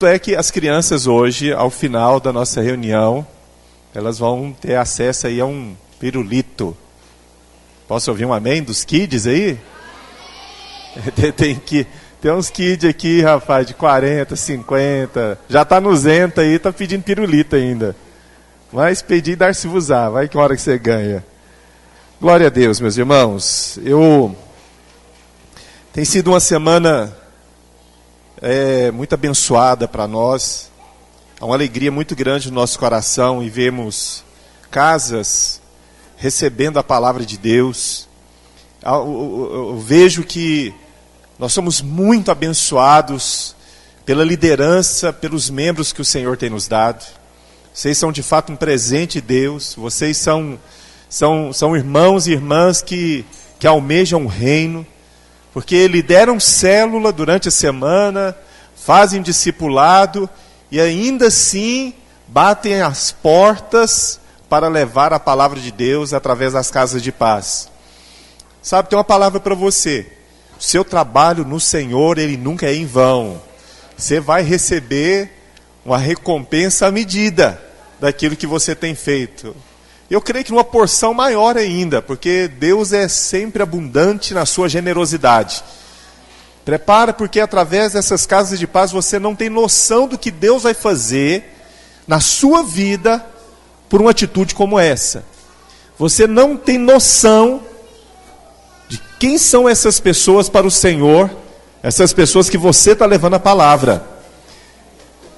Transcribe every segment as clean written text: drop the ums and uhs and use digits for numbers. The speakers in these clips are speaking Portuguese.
É que as crianças hoje, ao final da nossa reunião, elas vão ter acesso aí a um pirulito. Posso ouvir um amém dos kids aí? Tem uns kids aqui, rapaz, de 40, 50, já tá no Zenta aí, tá pedindo pirulito ainda. Mas pedir dar-se-vos-á, vai que hora que você ganha. Glória a Deus, meus irmãos. Tem sido uma semana muito abençoada para nós. Há uma alegria muito grande no nosso coração em vermos casas recebendo a palavra de Deus. Eu vejo que nós somos muito abençoados pela liderança, pelos membros que o Senhor tem nos dado. Vocês são de fato um presente de Deus. Vocês são irmãos e irmãs que almejam o reino, porque lideram célula durante a semana, fazem discipulado e ainda assim batem as portas para levar a palavra de Deus através das casas de paz. Sabe, tem uma palavra para você. O seu trabalho no Senhor, ele nunca é em vão. Você vai receber uma recompensa à medida daquilo que você tem feito. Eu creio que numa porção maior ainda, porque Deus é sempre abundante na sua generosidade. Prepara, porque através dessas casas de paz você não tem noção do que Deus vai fazer na sua vida por uma atitude como essa. Você não tem noção de quem são essas pessoas para o Senhor, essas pessoas que você está levando a palavra.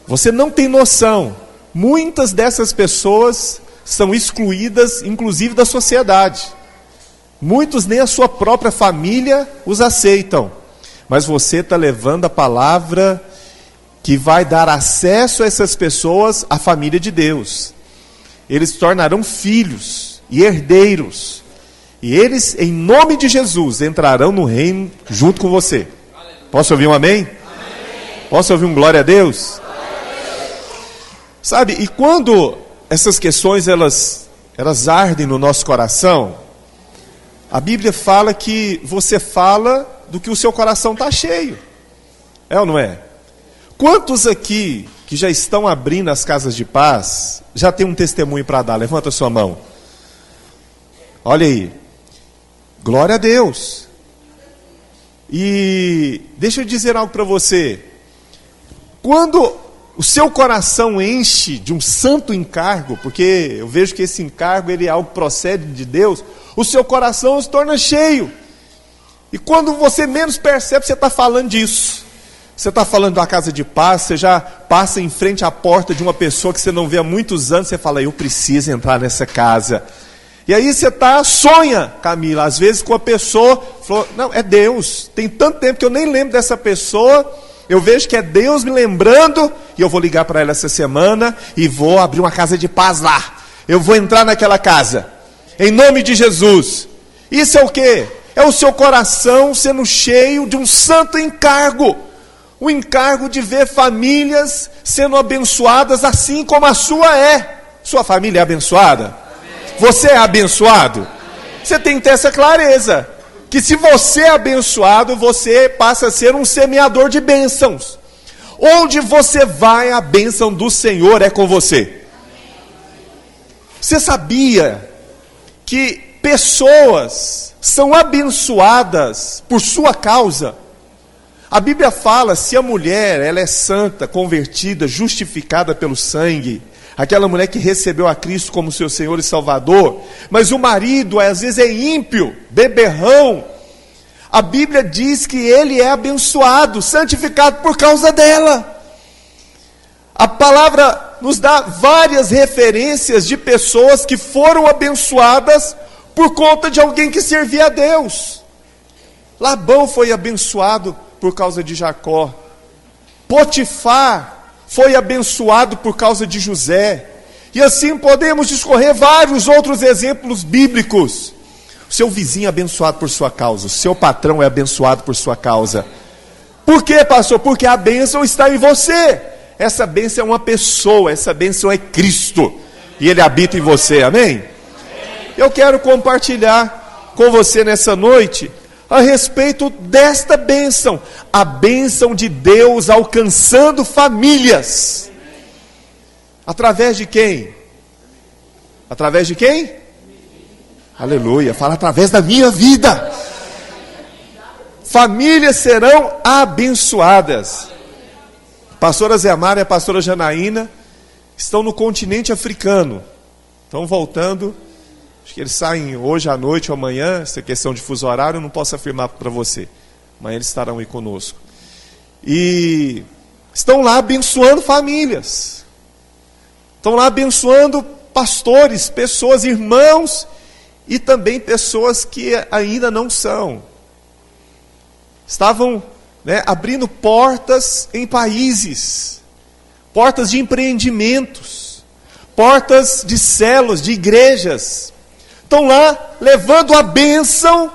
Você não tem noção. Muitas dessas pessoas são excluídas, inclusive, da sociedade. Muitos nem a sua própria família os aceitam. Mas você está levando a palavra que vai dar acesso a essas pessoas à família de Deus. Eles se tornarão filhos e herdeiros. E eles, em nome de Jesus, entrarão no reino junto com você. Posso ouvir um amém? Posso ouvir um glória a Deus? Sabe, e quando essas questões elas ardem no nosso coração, a Bíblia fala que você fala do que o seu coração está cheio. É ou não é? Quantos aqui que já estão abrindo as casas de paz, já tem um testemunho para dar? Levanta a sua mão. Olha aí. Glória a Deus. E deixa eu dizer algo para você. Quando o seu coração enche de um santo encargo, porque eu vejo que esse encargo ele é algo que procede de Deus, o seu coração se torna cheio. E quando você menos percebe, você está falando disso. Você está falando da casa de paz, você já passa em frente à porta de uma pessoa que você não vê há muitos anos, você fala, eu preciso entrar nessa casa. E aí você sonha, Camila, às vezes com a pessoa, falou, não, é Deus. Tem tanto tempo que eu nem lembro dessa pessoa. Eu vejo que é Deus me lembrando, e eu vou ligar para ela essa semana, e vou abrir uma casa de paz lá. Eu vou entrar naquela casa, em nome de Jesus. Isso é o quê? É o seu coração sendo cheio de um santo encargo. O encargo de ver famílias sendo abençoadas, assim como a sua é. Sua família é abençoada? Amém. Você é abençoado? Amém. Você tem que ter essa clareza. Que se você é abençoado, você passa a ser um semeador de bênçãos. Onde você vai, a bênção do Senhor é com você. Você sabia que pessoas são abençoadas por sua causa? A Bíblia fala, se a mulher ela é santa, convertida, justificada pelo sangue, aquela mulher que recebeu a Cristo como seu Senhor e Salvador, mas o marido às vezes é ímpio, beberrão, a Bíblia diz que ele é abençoado, santificado por causa dela. A palavra nos dá várias referências de pessoas que foram abençoadas por conta de alguém que servia a Deus. Labão foi abençoado por causa de Jacó. Potifar foi abençoado por causa de José. E assim podemos discorrer vários outros exemplos bíblicos. O seu vizinho é abençoado por sua causa. O seu patrão é abençoado por sua causa. Por quê, pastor? Porque a bênção está em você. Essa bênção é uma pessoa. Essa bênção é Cristo. E Ele habita em você. Amém? Eu quero compartilhar com você nessa noite a respeito desta bênção, a bênção de Deus alcançando famílias. Através de quem? Através de quem? Aleluia, fala através da minha vida. Famílias serão abençoadas. A pastora Zé Mara e a pastora Janaína estão no continente africano. Estão voltando. Acho que eles saem hoje à noite ou amanhã. Essa questão de fuso horário eu não posso afirmar para você. Amanhã eles estarão aí conosco. E estão lá abençoando famílias. Estão lá abençoando pastores, pessoas, irmãos e também pessoas que ainda não são. Estavam, abrindo portas em países, portas de empreendimentos, portas de células, de igrejas. Estão lá levando a bênção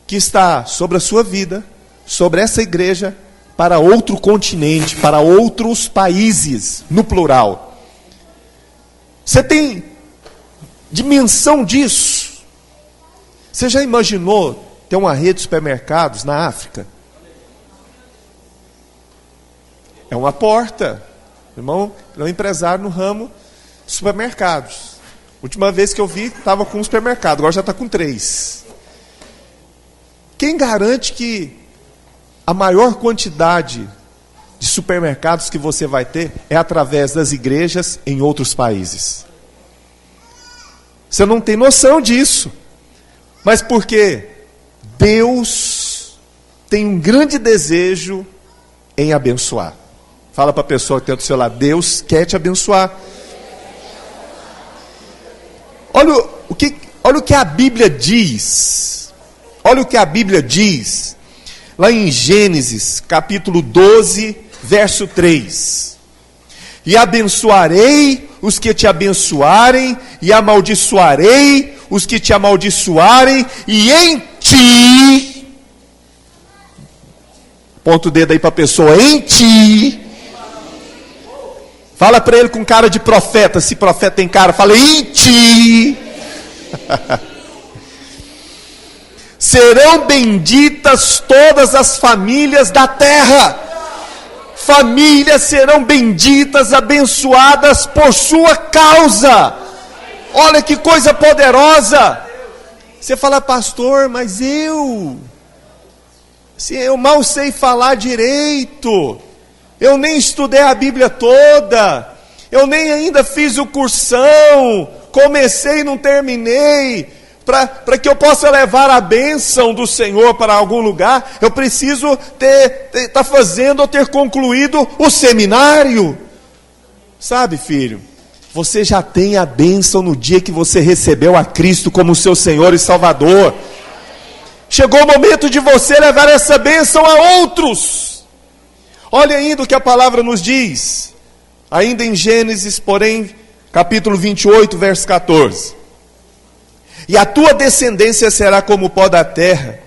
que está sobre a sua vida, sobre essa igreja, para outro continente, para outros países, no plural. Você tem dimensão disso? Você já imaginou ter uma rede de supermercados na África? É uma porta. O irmão é um empresário no ramo de supermercados. Última vez que eu vi, estava com um supermercado, agora já está com 3. Quem garante que a maior quantidade de supermercados que você vai ter é através das igrejas em outros países? Você não tem noção disso. Mas por quê? Deus tem um grande desejo em abençoar. Fala para a pessoa que tem do seu lado, Deus quer te abençoar. Olha o que a Bíblia diz. Olha o que a Bíblia diz. Lá em Gênesis, capítulo 12, verso 3. E abençoarei os que te abençoarem, e amaldiçoarei os que te amaldiçoarem, e em ti, ponta o dedo aí para a pessoa, em ti, fala para ele com cara de profeta, se profeta tem cara, fala em ti, serão benditas todas as famílias da terra. Famílias serão benditas, abençoadas por sua causa. Olha que coisa poderosa. Você fala, pastor, mas eu mal sei falar direito. Eu nem estudei a Bíblia toda. Eu nem ainda fiz o cursão. Comecei e não terminei. Para que eu possa levar a bênção do Senhor para algum lugar, eu preciso estar fazendo ou ter concluído o seminário. Sabe, filho, você já tem a bênção no dia que você recebeu a Cristo como seu Senhor e Salvador. Chegou o momento de você levar essa bênção a outros. Olha ainda o que a palavra nos diz, ainda em Gênesis, porém, capítulo 28, verso 14. E a tua descendência será como o pó da terra,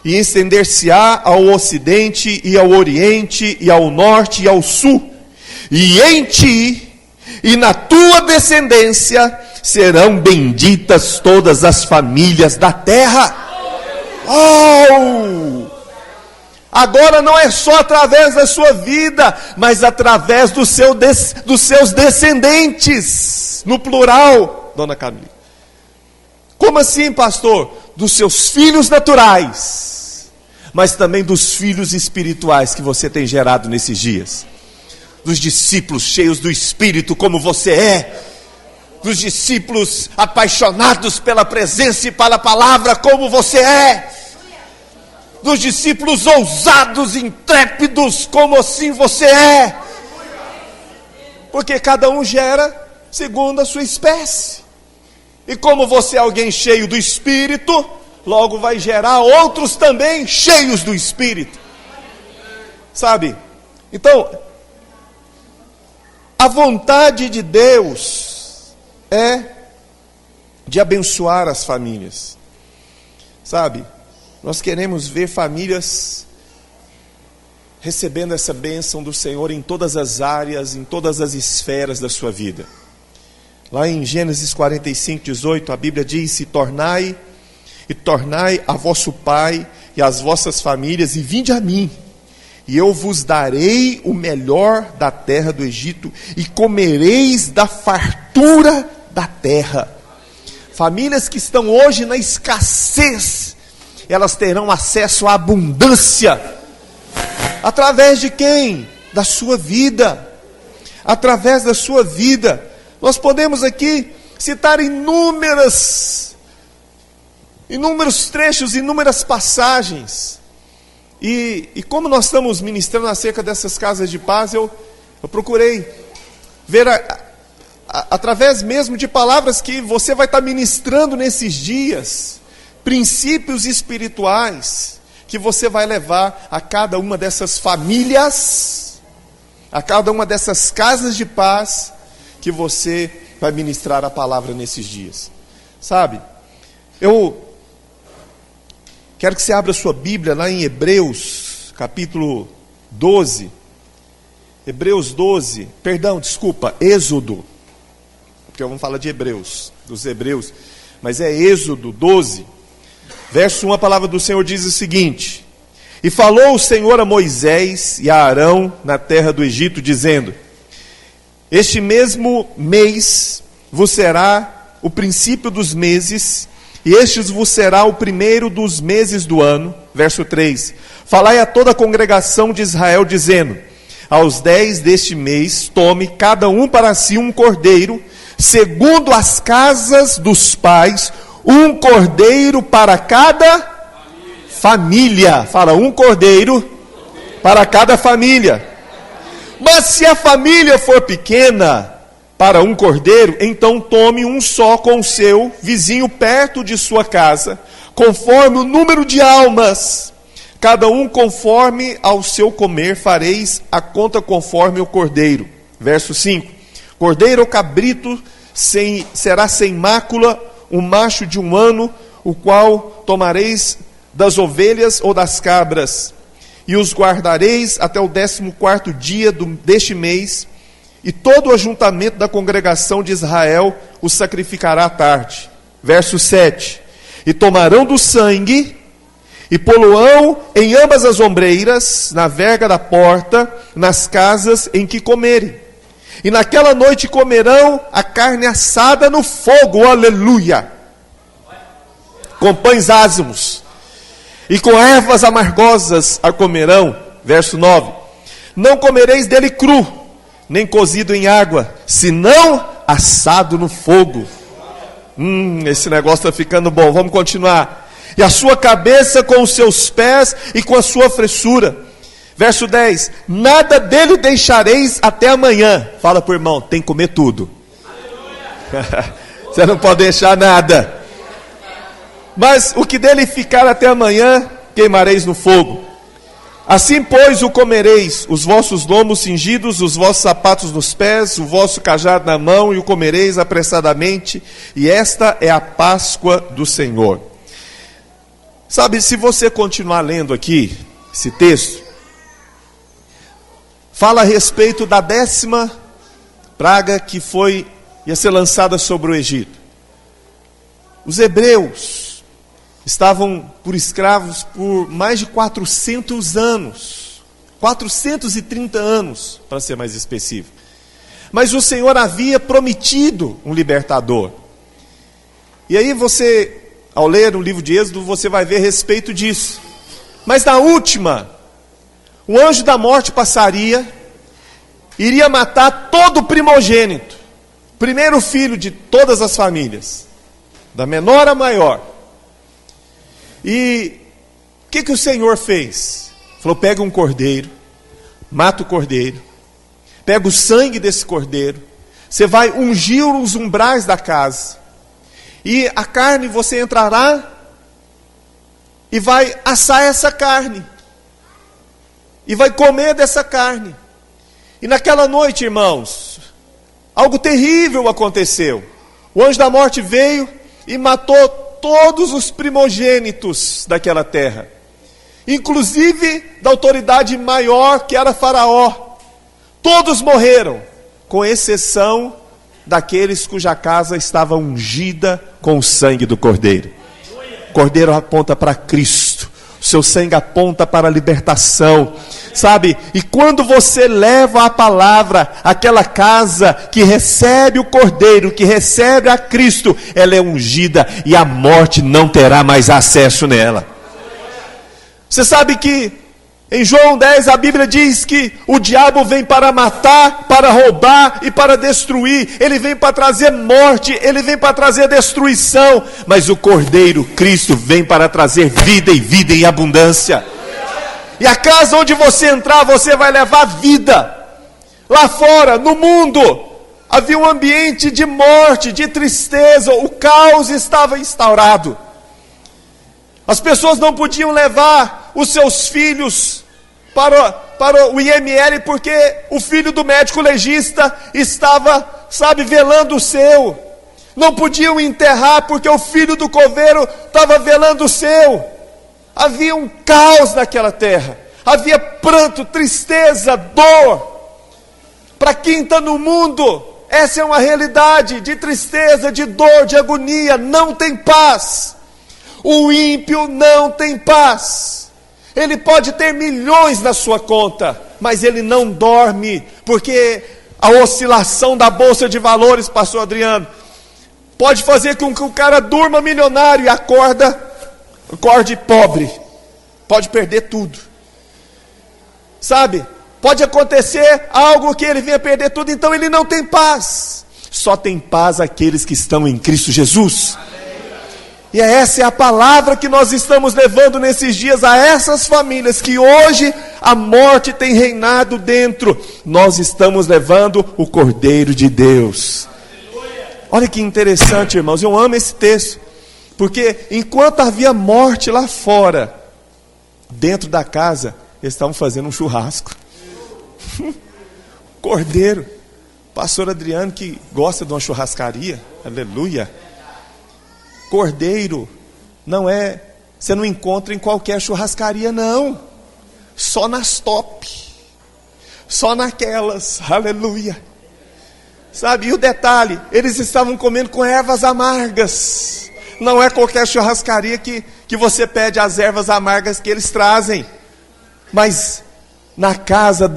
e estender-se-á ao ocidente e ao oriente e ao norte e ao sul. E em ti e na tua descendência serão benditas todas as famílias da terra. Oh! Agora não é só através da sua vida, mas através dos seus descendentes, no plural, dona Camila. Como assim, pastor? Dos seus filhos naturais, mas também dos filhos espirituais que você tem gerado nesses dias. Dos discípulos cheios do Espírito como você é. Dos discípulos apaixonados pela presença e pela palavra como você é. Dos discípulos ousados, intrépidos como assim você é. Porque cada um gera segundo a sua espécie. E como você é alguém cheio do Espírito, logo vai gerar outros também cheios do Espírito. Sabe? Então, a vontade de Deus é de abençoar as famílias. Sabe? Nós queremos ver famílias recebendo essa bênção do Senhor em todas as áreas, em todas as esferas da sua vida. Lá em Gênesis 45, 18, a Bíblia diz: se tornai e tornai a vosso pai e as vossas famílias, e vinde a mim, e eu vos darei o melhor da terra do Egito, e comereis da fartura da terra. Famílias que estão hoje na escassez, elas terão acesso à abundância. Através de quem? Da sua vida. Através da sua vida. Nós podemos aqui citar inúmeros trechos, inúmeras passagens. E como nós estamos ministrando acerca dessas casas de paz, eu procurei ver através mesmo de palavras que você vai estar ministrando nesses dias, princípios espirituais que você vai levar a cada uma dessas famílias, a cada uma dessas casas de paz que você vai ministrar a palavra nesses dias. Sabe, eu quero que você abra sua Bíblia lá em Hebreus, capítulo 12. Êxodo. Porque vamos falar de Hebreus, dos Hebreus. Mas é Êxodo 12. Verso 1, a palavra do Senhor diz o seguinte: E falou o Senhor a Moisés e a Arão na terra do Egito, dizendo: Este mesmo mês vos será o princípio dos meses, e este vos será o primeiro dos meses do ano. Verso 3: Falai a toda a congregação de Israel, dizendo: Aos 10 deste mês, tome cada um para si um cordeiro, segundo as casas dos pais, um cordeiro para cada família. Fala, um cordeiro para cada família. Mas se a família for pequena para um cordeiro, então tome um só com o seu vizinho perto de sua casa, conforme o número de almas. Cada um conforme ao seu comer, fareis a conta conforme o cordeiro. Verso 5. Cordeiro ou cabrito será sem mácula, um macho de 1 ano, o qual tomareis das ovelhas ou das cabras, e os guardareis até o 14º dia deste mês, e todo o ajuntamento da congregação de Israel os sacrificará à tarde. Verso 7. E tomarão do sangue, e pô-lo-ão em ambas as ombreiras, na verga da porta, nas casas em que comerem. E naquela noite comerão a carne assada no fogo, aleluia, com pães ázimos, e com ervas amargosas a comerão. Verso 9. Não comereis dele cru, nem cozido em água, senão assado no fogo. Esse negócio está ficando bom, vamos continuar. E a sua cabeça com os seus pés e com a sua fressura. Verso 10. Nada dele deixareis até amanhã. Fala para o irmão, tem que comer tudo. Você não pode deixar nada. Mas o que dele ficar até amanhã, queimareis no fogo. Assim, pois, o comereis, os vossos lombos cingidos, os vossos sapatos nos pés, o vosso cajado na mão, e o comereis apressadamente, e esta é a Páscoa do Senhor. Sabe, se você continuar lendo aqui, esse texto, fala a respeito da 10ª praga que ia ser lançada sobre o Egito. Os hebreus estavam por escravos por mais de 400 anos, 430 anos, para ser mais específico. Mas o Senhor havia prometido um libertador. E aí você, ao ler o livro de Êxodo, você vai ver a respeito disso. Mas na última, o anjo da morte passaria, iria matar todo o primogênito, primeiro filho de todas as famílias, da menor a maior. E o que o Senhor fez? Falou, pega um cordeiro, mata o cordeiro, pega o sangue desse cordeiro, você vai ungir os umbrais da casa, e a carne você entrará e vai assar essa carne, e vai comer dessa carne. E naquela noite, irmãos, algo terrível aconteceu. O anjo da morte veio e matou todos os primogênitos daquela terra, inclusive da autoridade maior, que era Faraó. Todos morreram, com exceção daqueles cuja casa estava ungida com o sangue do cordeiro. cordeiro aponta para Cristo. O seu sangue aponta para a libertação, sabe? E quando você leva a palavra àquela casa que recebe o cordeiro, que recebe a Cristo, ela é ungida e a morte não terá mais acesso nela. Você sabe que em João 10 a Bíblia diz que o diabo vem para matar, para roubar e para destruir. Ele vem para trazer morte, ele vem para trazer destruição. Mas o Cordeiro, Cristo, vem para trazer vida e vida em abundância. E a casa onde você entrar, você vai levar vida. Lá fora, no mundo, havia um ambiente de morte, de tristeza. O caos estava instaurado. As pessoas não podiam levar os seus filhos para o IML, porque o filho do médico legista estava, velando o seu. Não podiam enterrar, porque o filho do coveiro estava velando o seu. Havia um caos naquela terra. Havia pranto, tristeza, dor. Para quem está no mundo, essa é uma realidade de tristeza, de dor, de agonia. Não tem paz. O ímpio não tem paz. Ele pode ter milhões na sua conta, mas ele não dorme, porque a oscilação da bolsa de valores, pastor Adriano, pode fazer com que o cara durma milionário e acorde pobre. Pode perder tudo. Sabe? Pode acontecer algo que ele venha perder tudo, então ele não tem paz. Só tem paz aqueles que estão em Cristo Jesus. E essa é a palavra que nós estamos levando nesses dias a essas famílias que hoje a morte tem reinado dentro. Nós estamos levando o Cordeiro de Deus. Olha que interessante, irmãos, eu amo esse texto, porque enquanto havia morte lá fora, dentro da casa, eles estavam fazendo um churrasco. Cordeiro, pastor Adriano que gosta de uma churrascaria, aleluia. Cordeiro não é, você não encontra em qualquer churrascaria não, só nas top, só naquelas, aleluia. Sabe, e o detalhe, eles estavam comendo com ervas amargas. Não é qualquer churrascaria que você pede as ervas amargas que eles trazem, mas na casa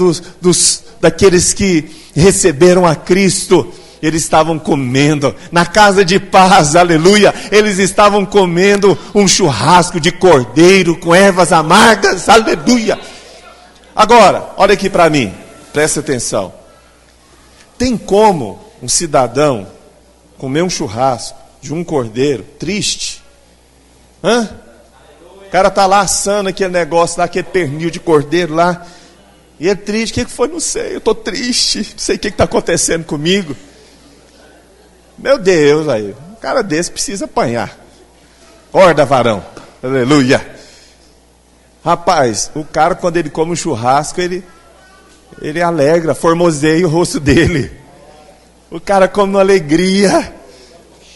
daqueles que receberam a Cristo, eles estavam comendo, na casa de paz, aleluia, eles estavam comendo um churrasco de cordeiro com ervas amargas, aleluia. Agora, olha aqui para mim, presta atenção. Tem como um cidadão comer um churrasco de um cordeiro triste? O cara está lá assando aquele negócio lá, aquele pernil de cordeiro lá, e é triste. O que foi? Não sei, eu estou triste, não sei o que está acontecendo comigo. Meu Deus, aí, um cara desse precisa apanhar. Acorda, varão, aleluia. Rapaz, o cara quando ele come um churrasco, ele alegra, formoseia o rosto dele. O cara come uma alegria.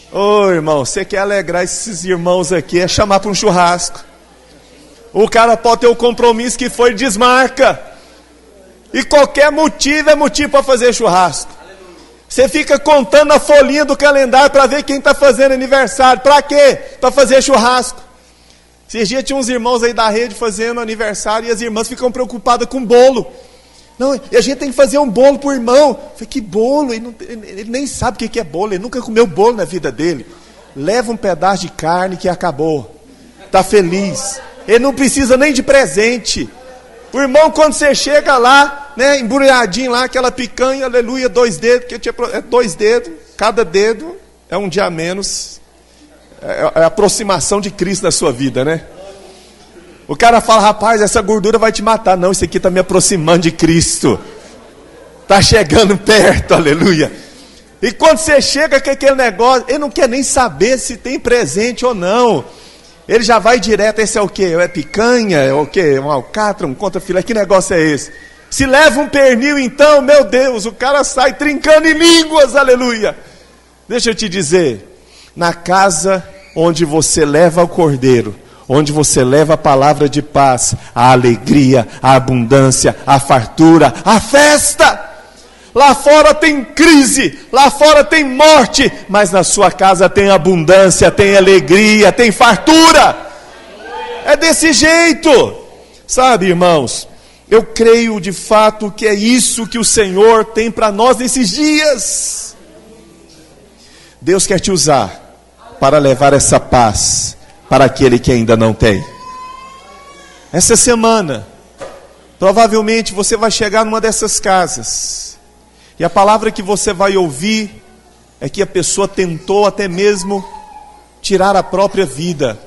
Ô irmão, você quer alegrar esses irmãos aqui, é chamar para um churrasco. O cara pode ter o compromisso que foi, desmarca. E qualquer motivo é motivo para fazer churrasco. Você fica contando a folhinha do calendário para ver quem está fazendo aniversário. Para quê? Para fazer churrasco. Esses dias tinha uns irmãos aí da rede fazendo aniversário e as irmãs ficam preocupadas com bolo. Não, e a gente tem que fazer um bolo para o irmão. Eu falei, que bolo? Ele nem sabe o que é bolo, ele nunca comeu bolo na vida dele. Leva um pedaço de carne que acabou. Está feliz. Ele não precisa nem de presente. O irmão, quando você chega lá, né, embrulhadinho lá, aquela picanha, aleluia, 2 dedos, é 2 dedos, cada dedo é um dia a menos, é a aproximação de Cristo na sua vida, né? O cara fala, rapaz, essa gordura vai te matar. Não, isso aqui está me aproximando de Cristo, está chegando perto, aleluia. E quando você chega com aquele negócio, ele não quer nem saber se tem presente ou não. Ele já vai direto, esse é o quê? É picanha? É o quê? Um alcatra, um contrafilé? Que negócio é esse? Se leva um pernil então, meu Deus, o cara sai trincando em línguas, aleluia. Deixa eu te dizer, na casa onde você leva o cordeiro, onde você leva a palavra de paz, a alegria, a abundância, a fartura, a festa. lá fora tem crise, lá fora tem morte, mas na sua casa tem abundância, tem alegria, tem fartura. É desse jeito, sabe, irmãos? Eu creio de fato que é isso que o Senhor tem para nós nesses dias. Deus quer te usar para levar essa paz para aquele que ainda não tem. Essa semana, provavelmente você vai chegar numa dessas casas, e a palavra que você vai ouvir é que a pessoa tentou até mesmo tirar a própria vida,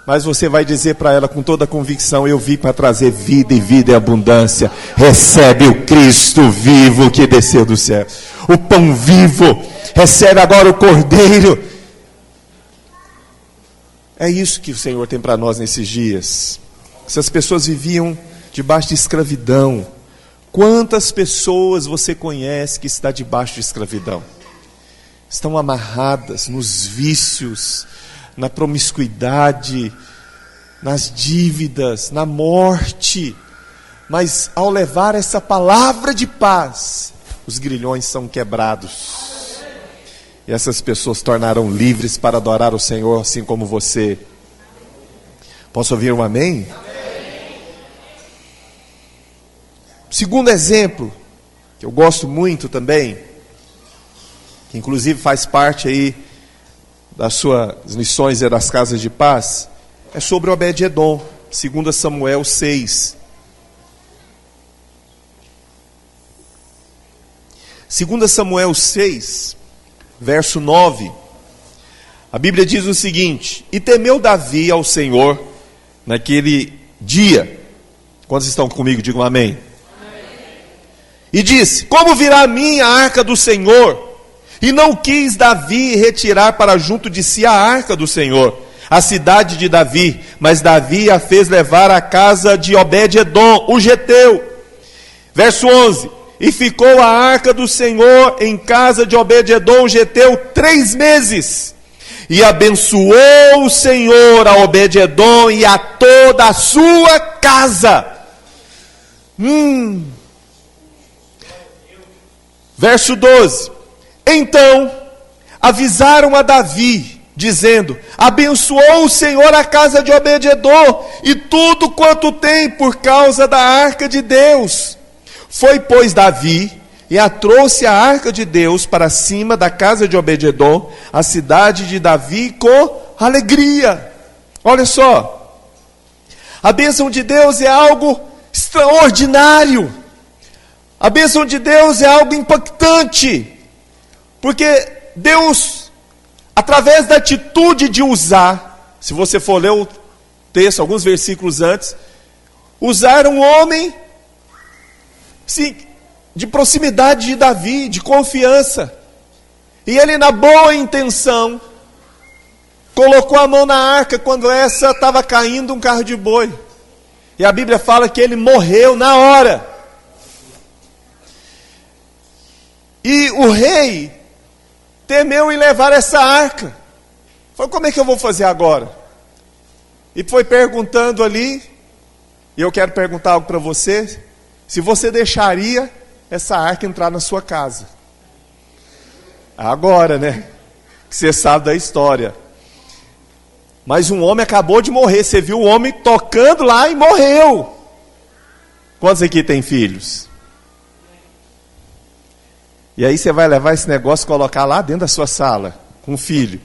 mas você vai dizer para ela com toda a convicção: eu vim para trazer vida e vida em abundância. Recebe o Cristo vivo que desceu do céu, o pão vivo, recebe agora o Cordeiro. É isso que o Senhor tem para nós nesses dias. Essas pessoas viviam debaixo de escravidão. Quantas pessoas você conhece que está debaixo de escravidão? Estão amarradas nos vícios, na promiscuidade, nas dívidas, na morte. Mas ao levar essa palavra de paz, os grilhões são quebrados. E essas pessoas se tornaram livres para adorar o Senhor, assim como você. Posso ouvir um amém? Amém. Segundo exemplo, que eu gosto muito também, que inclusive faz parte aí das suas lições e das casas de paz, é sobre Obed-edom, 2 Samuel 6. 2 Samuel 6, verso 9, a Bíblia diz o seguinte: e temeu Davi ao Senhor naquele dia. Quantos estão comigo? Digam amém. E disse: como virá a mim a arca do Senhor? E não quis Davi retirar para junto de si a arca do Senhor, a cidade de Davi, mas Davi a fez levar à casa de Obed-edom, o geteu. Verso 11: e ficou a arca do Senhor em casa de Obed-edom, o geteu, 3 meses. E abençoou o Senhor a Obed-edom e a toda a sua casa. Verso 12: então avisaram a Davi, dizendo: abençoou o Senhor a casa de Obed-edom e tudo quanto tem por causa da arca de Deus. Foi, pois, Davi e a trouxe a arca de Deus para cima da casa de Obed-edom, a cidade de Davi, com alegria. Olha só, a bênção de Deus é algo extraordinário. A bênção de Deus é algo impactante, porque Deus, através da atitude de usar, se você for ler o texto, alguns versículos antes, usar um homem, sim, de proximidade de Davi, de confiança, e ele, na boa intenção, colocou a mão na arca quando essa estava caindo um carro de boi, e a Bíblia fala que ele morreu na hora. E o rei temeu em levar essa arca. Falou: como é que eu vou fazer agora? E foi perguntando ali, e eu quero perguntar algo para você: se você deixaria essa arca entrar na sua casa? Agora, né? Que você sabe da história. Mas um homem acabou de morrer. Você viu o homem tocando lá e morreu. Quantos aqui tem filhos? E aí você vai levar esse negócio e colocar lá dentro da sua sala, com o filho.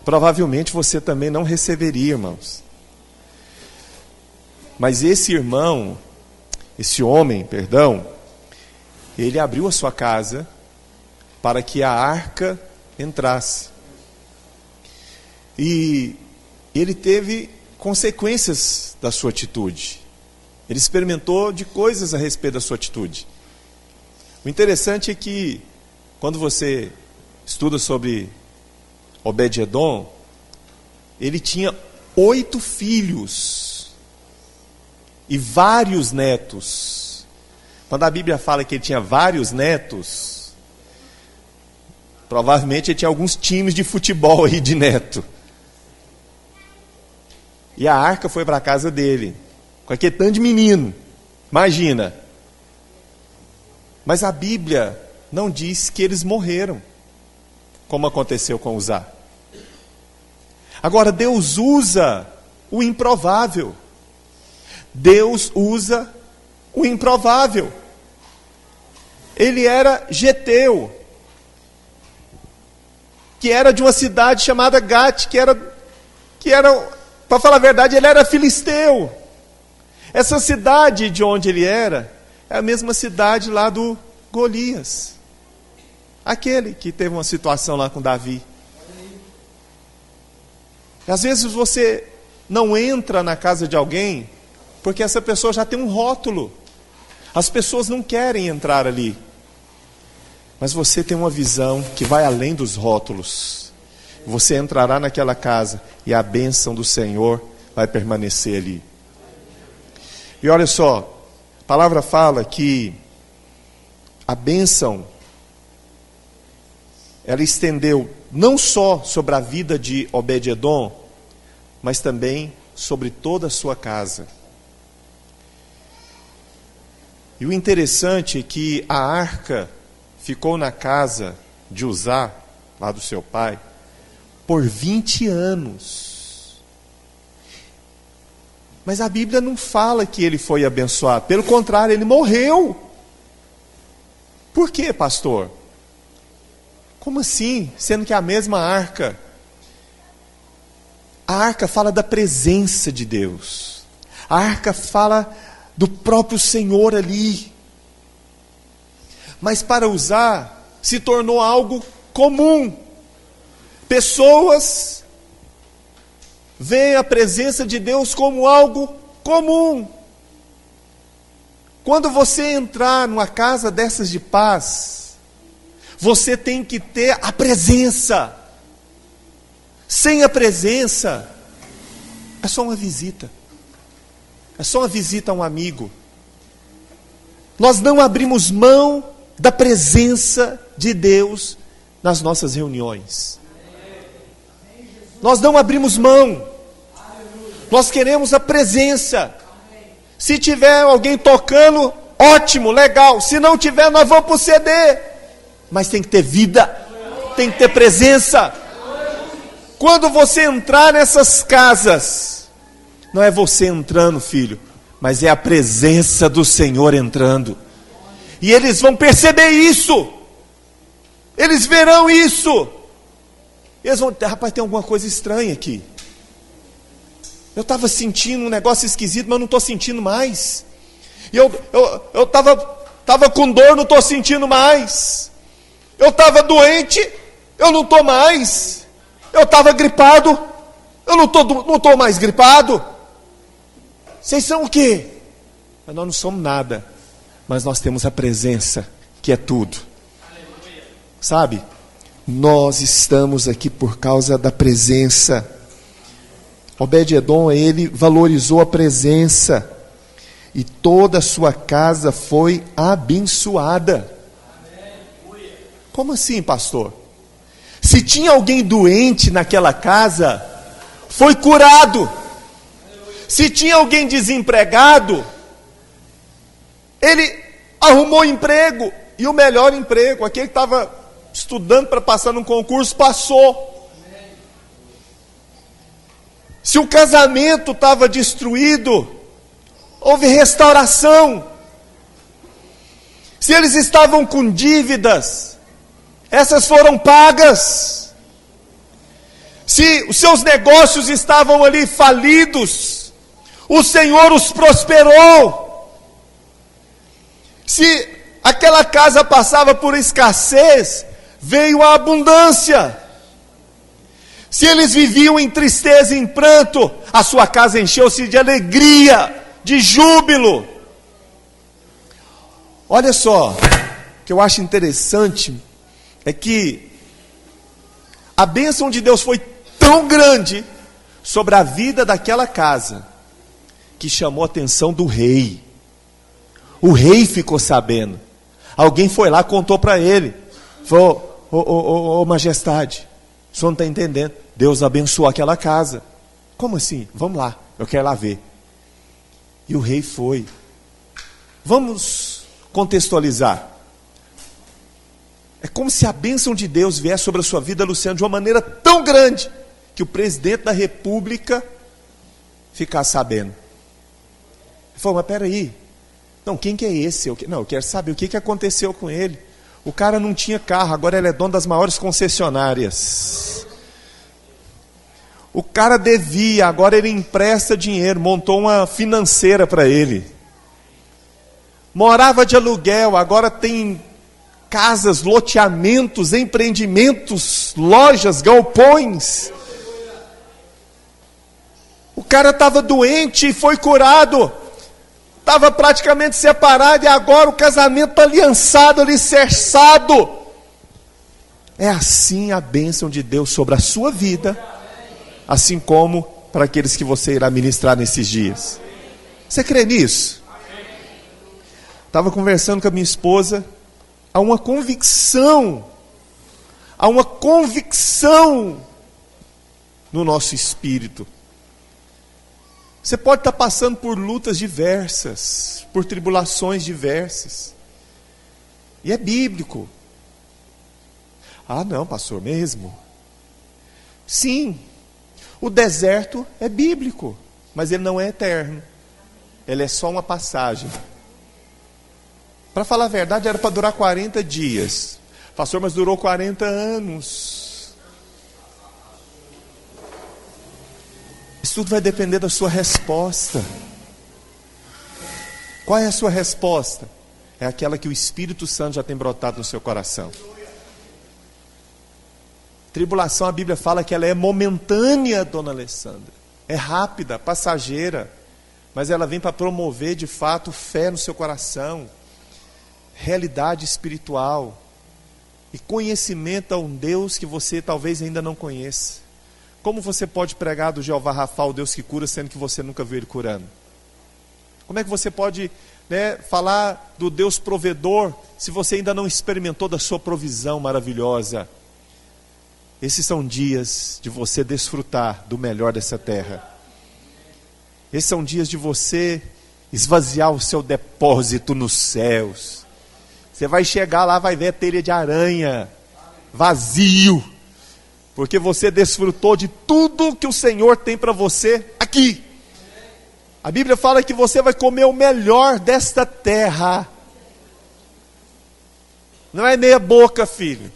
Provavelmente você também não receberia, irmãos. Mas esse homem, ele abriu a sua casa para que a arca entrasse. E ele teve consequências da sua atitude. Ele experimentou de coisas a respeito da sua atitude. O interessante é que, quando você estuda sobre Obed-edom, ele tinha 8 filhos e vários netos. Quando a Bíblia fala que ele tinha vários netos, provavelmente ele tinha alguns times de futebol aí de neto. E a arca foi para a casa dele, com aquele tanto de menino. Imagina. Mas a Bíblia não diz que eles morreram, como aconteceu com Uzá. Agora, Deus usa o improvável. Deus usa o improvável. Ele era geteu, que era de uma cidade chamada Gate, que era, para falar a verdade, ele era filisteu. Essa cidade de onde ele era, é a mesma cidade lá do Golias. Aquele que teve uma situação lá com Davi. E às vezes você não entra na casa de alguém, porque essa pessoa já tem um rótulo. As pessoas não querem entrar ali. Mas você tem uma visão que vai além dos rótulos. Você entrará naquela casa e a bênção do Senhor vai permanecer ali. E olha só, a palavra fala que a bênção, ela estendeu não só sobre a vida de Obed-edom, mas também sobre toda a sua casa. E o interessante é que a arca ficou na casa de Uzá, lá do seu pai, por 20 anos. Mas a Bíblia não fala que ele foi abençoado. Pelo contrário, ele morreu. Por quê, pastor? Como assim? Sendo que é a mesma arca. A arca fala da presença de Deus. A arca fala do próprio Senhor ali. Mas para Uzá, se tornou algo comum. Pessoas veem a presença de Deus como algo comum. Quando você entrar numa casa dessas de paz, você tem que ter a presença. Sem a presença, é só uma visita. É só uma visita a um amigo. Nós não abrimos mão da presença de Deus nas nossas reuniões. Nós não abrimos mão. Nós queremos a presença. Se tiver alguém tocando, ótimo, legal. Se não tiver, nós vamos para o CD. Mas tem que ter vida, tem que ter presença. Quando você entrar nessas casas, não é você entrando, filho, mas é a presença do Senhor entrando. E eles vão perceber isso. Eles verão isso. Eles vão, rapaz, tem alguma coisa estranha aqui. Eu estava sentindo um negócio esquisito, mas eu não estou sentindo mais. E eu estava com dor, não estou sentindo mais. Eu estava doente, eu não estou mais. Eu estava gripado, eu não estou mais gripado. Vocês são o quê? Mas nós não somos nada. Mas nós temos a presença, que é tudo. Sabe? Nós estamos aqui por causa da presença. Obed-edom, ele valorizou a presença. E toda a sua casa foi abençoada. Como assim, pastor? Se tinha alguém doente naquela casa, foi curado. Se tinha alguém desempregado, ele arrumou emprego. E o melhor emprego, aquele que estava estudando para passar num concurso, passou. Se o casamento estava destruído, houve restauração. Se eles estavam com dívidas, essas foram pagas. Se os seus negócios estavam ali falidos, o Senhor os prosperou. Se aquela casa passava por escassez, veio a abundância. Se eles viviam em tristeza e em pranto, a sua casa encheu-se de alegria, de júbilo. Olha só, o que eu acho interessante é que a bênção de Deus foi tão grande sobre a vida daquela casa, que chamou a atenção do rei. O rei ficou sabendo. Alguém foi lá e contou para ele. Falou, ô majestade, o senhor não está entendendo. Deus abençoou aquela casa. Como assim? Vamos lá, eu quero lá ver. E o rei foi. Vamos contextualizar. É como se a bênção de Deus viesse sobre a sua vida, Luciano, de uma maneira tão grande, que o presidente da República ficasse sabendo. Ele falou, mas peraí, não, quem que é esse? Eu quero saber o que aconteceu com ele. O cara não tinha carro, agora ele é dono das maiores concessionárias. O cara devia, agora ele empresta dinheiro, montou uma financeira para ele. Morava de aluguel, agora tem casas, loteamentos, empreendimentos, lojas, galpões. O cara estava doente e foi curado. Estava praticamente separado e agora o casamento está aliançado, alicerçado. É assim a bênção de Deus sobre a sua vida, assim como para aqueles que você irá ministrar nesses dias. Você crê nisso? Estava conversando com a minha esposa, há uma convicção no nosso espírito. Você pode estar passando por lutas diversas, por tribulações diversas. E é bíblico. Ah, não, pastor, mesmo? Sim, o deserto é bíblico, mas ele não é eterno. Ele é só uma passagem. Para falar a verdade, era para durar 40 dias. Pastor, mas durou 40 anos. Isso tudo vai depender da sua resposta. Qual é a sua resposta? É aquela que o Espírito Santo já tem brotado no seu coração. Tribulação, a Bíblia fala que ela é momentânea, dona Alessandra. É rápida, passageira. Mas ela vem para promover de fato fé no seu coração. Realidade espiritual. E conhecimento a um Deus que você talvez ainda não conheça. Como você pode pregar do Jeová Rafa, o Deus que cura, sendo que você nunca viu Ele curando? Como é que você pode falar do Deus provedor, se você ainda não experimentou da sua provisão maravilhosa? Esses são dias de você desfrutar do melhor dessa terra. Esses são dias de você esvaziar o seu depósito nos céus. Você vai chegar lá, vai ver a telha de aranha, vazio. Porque você desfrutou de tudo que o Senhor tem para você aqui. A Bíblia fala que você vai comer o melhor desta terra. Não é meia boca, filho.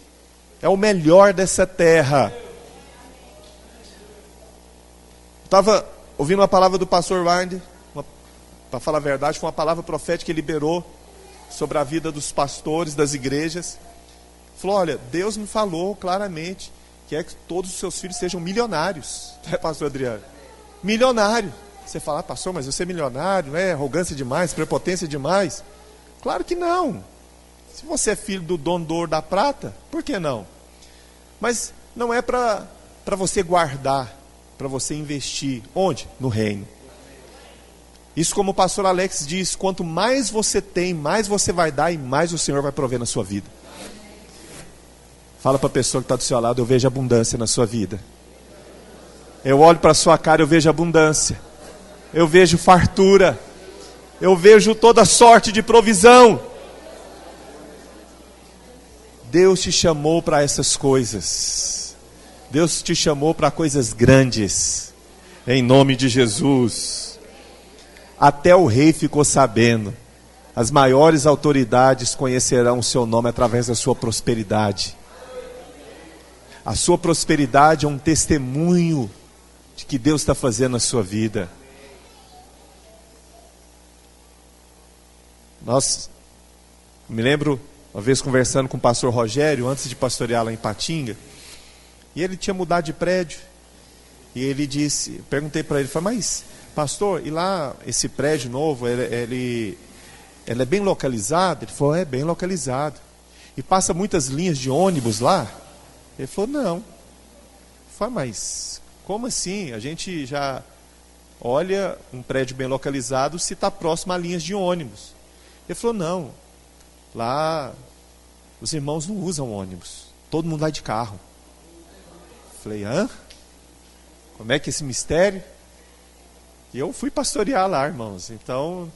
É o melhor dessa terra. Estava ouvindo uma palavra do pastor Wander. Para falar a verdade, foi uma palavra profética que ele liberou sobre a vida dos pastores, das igrejas. Falou, olha, Deus me falou claramente que é que todos os seus filhos sejam milionários. Pastor Adriano? Milionário. Você fala, pastor, mas eu ser milionário, não é arrogância demais, prepotência demais? Claro que não. Se você é filho do dono do ouro da prata, por que não? Mas não é para você guardar, para você investir. Onde? No reino. Isso, como o pastor Alex diz, quanto mais você tem, mais você vai dar e mais o Senhor vai prover na sua vida. Fala para a pessoa que está do seu lado, eu vejo abundância na sua vida. Eu olho para a sua cara, eu vejo abundância. Eu vejo fartura. Eu vejo toda sorte de provisão. Deus te chamou para essas coisas. Deus te chamou para coisas grandes. Em nome de Jesus. Até o rei ficou sabendo. As maiores autoridades conhecerão o seu nome através da sua prosperidade. A sua prosperidade é um testemunho de que Deus está fazendo na sua vida. Me lembro uma vez conversando com o pastor Rogério, antes de pastorear lá em Patinga, e ele tinha mudado de prédio, e ele disse, perguntei para ele, falei, mas pastor, e lá esse prédio novo, ele é bem localizado? Ele falou, é bem localizado. E passa muitas linhas de ônibus lá? Ele falou, não. Eu falei, mas como assim? A gente já olha um prédio bem localizado se está próximo a linhas de ônibus. Ele falou, não. Lá os irmãos não usam ônibus. Todo mundo vai de carro. Eu falei, hã? Como é que é esse mistério? E eu fui pastorear lá, irmãos. Então,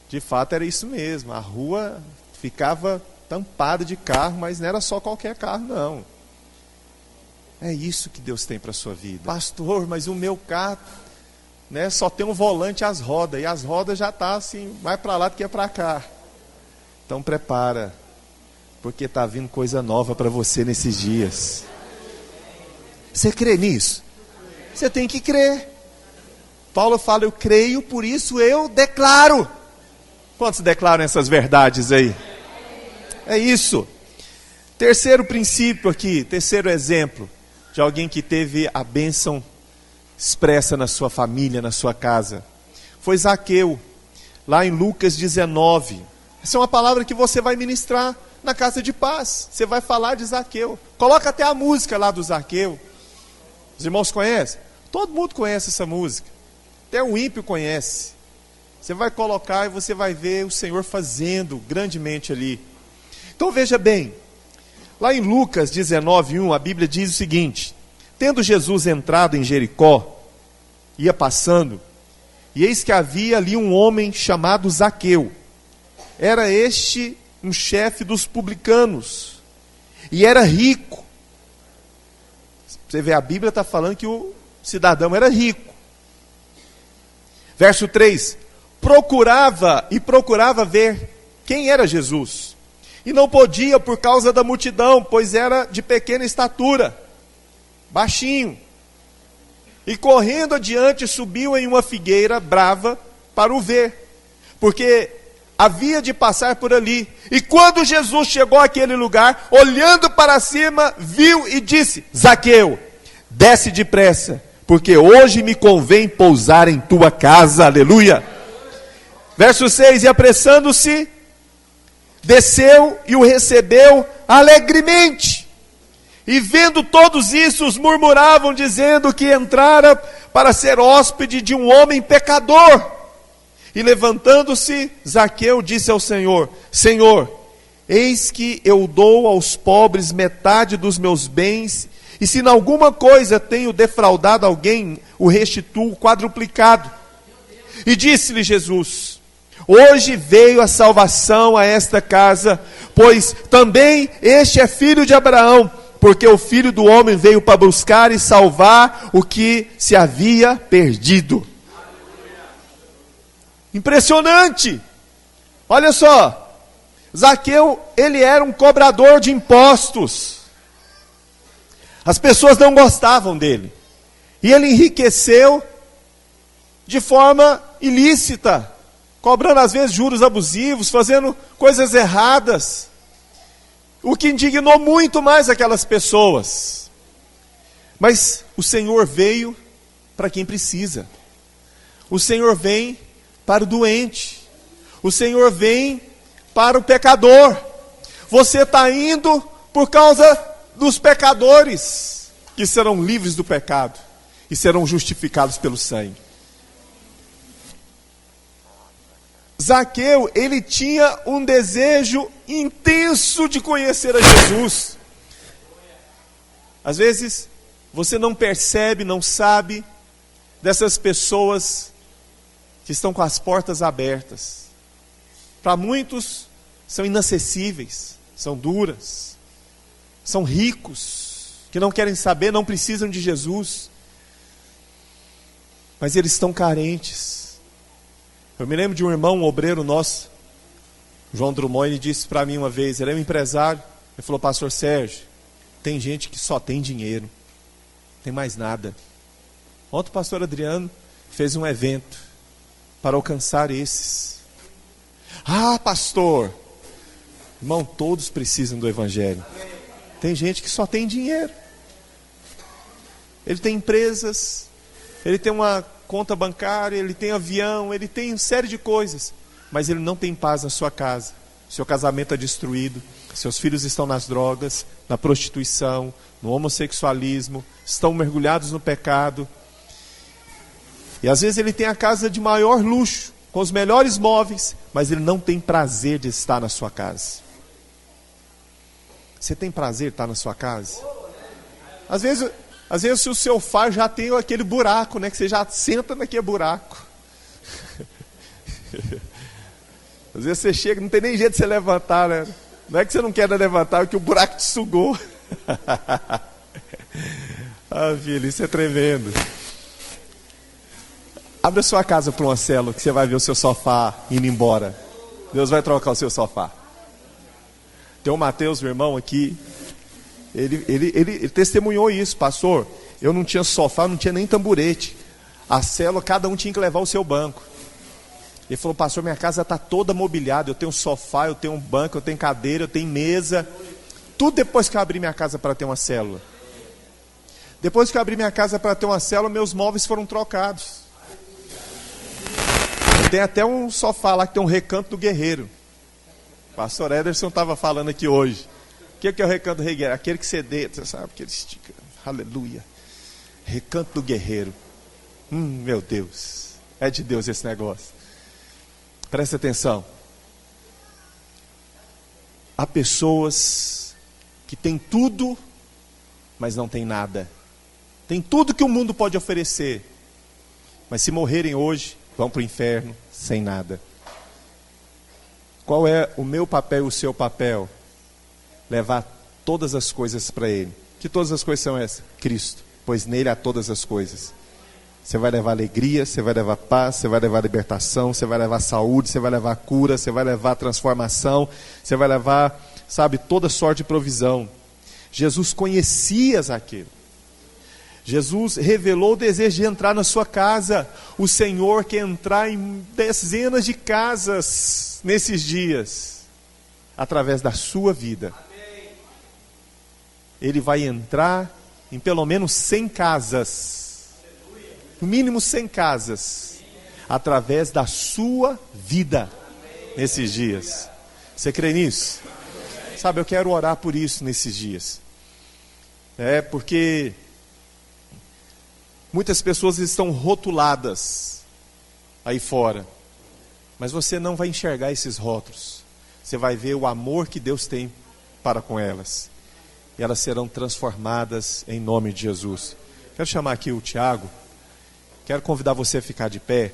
de fato era isso mesmo. A rua ficava tampado de carro, mas não era só qualquer carro, não. É isso que Deus tem para a sua vida. Pastor, mas o meu carro, né, só tem um volante e as rodas, e as rodas já estão assim, mais para lá do que para cá. Então prepara, porque está vindo coisa nova para você nesses dias. Você crê nisso? Você tem que crer. Paulo fala, eu creio, por isso eu declaro. Quantos declaram essas verdades aí? É isso. Terceiro princípio aqui, terceiro exemplo de alguém que teve a bênção expressa na sua família, na sua casa, foi Zaqueu, lá em Lucas 19. Essa é uma palavra que você vai ministrar na casa de paz. Você vai falar de Zaqueu. Coloca até a música lá do Zaqueu. Os irmãos conhecem? Todo mundo conhece essa música. Até o ímpio conhece. Você vai colocar e você vai ver o Senhor fazendo grandemente ali. Então veja bem, lá em Lucas 19:1, a Bíblia diz o seguinte: tendo Jesus entrado em Jericó, ia passando, e eis que havia ali um homem chamado Zaqueu. Era este um chefe dos publicanos, e era rico. Você vê, a Bíblia está falando que o cidadão era rico. Verso 3, procurava ver quem era Jesus, e não podia por causa da multidão, pois era de pequena estatura, baixinho. E correndo adiante, subiu em uma figueira brava para o ver, porque havia de passar por ali. E quando Jesus chegou àquele lugar, olhando para cima, viu e disse: Zaqueu, desce depressa, porque hoje me convém pousar em tua casa. Aleluia. Verso 6, e apressando-se, desceu e o recebeu alegremente. E vendo todos isso, os murmuravam, dizendo que entrara para ser hóspede de um homem pecador. E levantando-se, Zaqueu disse ao Senhor: Senhor, eis que eu dou aos pobres metade dos meus bens, e se em alguma coisa tenho defraudado alguém, o restituo quadruplicado. E disse-lhe Jesus: hoje veio a salvação a esta casa, pois também este é filho de Abraão, porque o Filho do Homem veio para buscar e salvar o que se havia perdido. Impressionante! Olha só, Zaqueu, ele era um cobrador de impostos. As pessoas não gostavam dele. E ele enriqueceu de forma ilícita, cobrando às vezes juros abusivos, fazendo coisas erradas, o que indignou muito mais aquelas pessoas. Mas o Senhor veio para quem precisa. O Senhor vem para o doente. O Senhor vem para o pecador. Você está indo por causa dos pecadores, que serão livres do pecado e serão justificados pelo sangue. Zaqueu, ele tinha um desejo intenso de conhecer a Jesus. Às vezes, você não percebe, não sabe dessas pessoas que estão com as portas abertas. Para muitos, são inacessíveis, são duras, são ricos, que não querem saber, não precisam de Jesus, mas eles estão carentes. Eu me lembro de um irmão, um obreiro nosso, João Drummond, ele disse para mim uma vez, ele é um empresário, ele falou: pastor Sérgio, tem gente que só tem dinheiro, não tem mais nada. Ontem o pastor Adriano fez um evento para alcançar esses. Ah, pastor, irmão, todos precisam do evangelho. Tem gente que só tem dinheiro, ele tem empresas, ele tem uma conta bancária, ele tem avião, ele tem uma série de coisas, mas ele não tem paz na sua casa. Seu casamento é destruído, seus filhos estão nas drogas, na prostituição, no homossexualismo, estão mergulhados no pecado. E às vezes ele tem a casa de maior luxo, com os melhores móveis, mas ele não tem prazer de estar na sua casa. Você tem prazer de estar na sua casa? Às vezes o seu sofá já tem aquele buraco, né? Que você já senta naquele buraco. Às vezes você chega, não tem nem jeito de você levantar, né? Não é que você não quer levantar, é que o buraco te sugou. Ah, filho, isso é tremendo. Abre a sua casa para uma célula que você vai ver o seu sofá indo embora. Deus vai trocar o seu sofá. Tem o Mateus, meu irmão, aqui. Ele testemunhou isso, pastor. Eu não tinha sofá, não tinha nem tamborete. A célula, cada um tinha que levar o seu banco. Ele falou, pastor, minha casa está toda mobiliada. Eu tenho um sofá, eu tenho um banco, eu tenho cadeira, eu tenho mesa. Tudo depois que eu abri minha casa para ter uma célula. Depois que eu abri minha casa para ter uma célula, meus móveis foram trocados. Tem até um sofá lá que tem um Recanto do Guerreiro. O pastor Ederson estava falando aqui hoje. O que é o Recanto do Guerreiro? Aquele que você deita, você sabe, aquele estica. Aleluia. Recanto do Guerreiro. Meu Deus. É de Deus esse negócio. Presta atenção. Há pessoas que têm tudo, mas não têm nada. Tem tudo que o mundo pode oferecer. Mas se morrerem hoje, vão para o inferno sem nada. Qual é o meu papel e o seu papel? Levar todas as coisas para Ele. Que todas as coisas são essas? Cristo. Pois nele há todas as coisas. Você vai levar alegria, você vai levar paz, você vai levar libertação, você vai levar saúde, você vai levar cura, você vai levar transformação, você vai levar, sabe, toda sorte de provisão. Jesus conhecia Zaqueu. Jesus revelou o desejo de entrar na sua casa. O Senhor quer entrar em dezenas de casas nesses dias, através da sua vida. Ele vai entrar em pelo menos 100 casas, no mínimo 100 casas, através da sua vida, nesses dias. Você crê nisso? Sabe, eu quero orar por isso nesses dias. Porque muitas pessoas estão rotuladas aí fora, mas você não vai enxergar esses rótulos. Você vai ver o amor que Deus tem para com elas. E elas serão transformadas em nome de Jesus. Quero chamar aqui o Tiago. Quero convidar você a ficar de pé.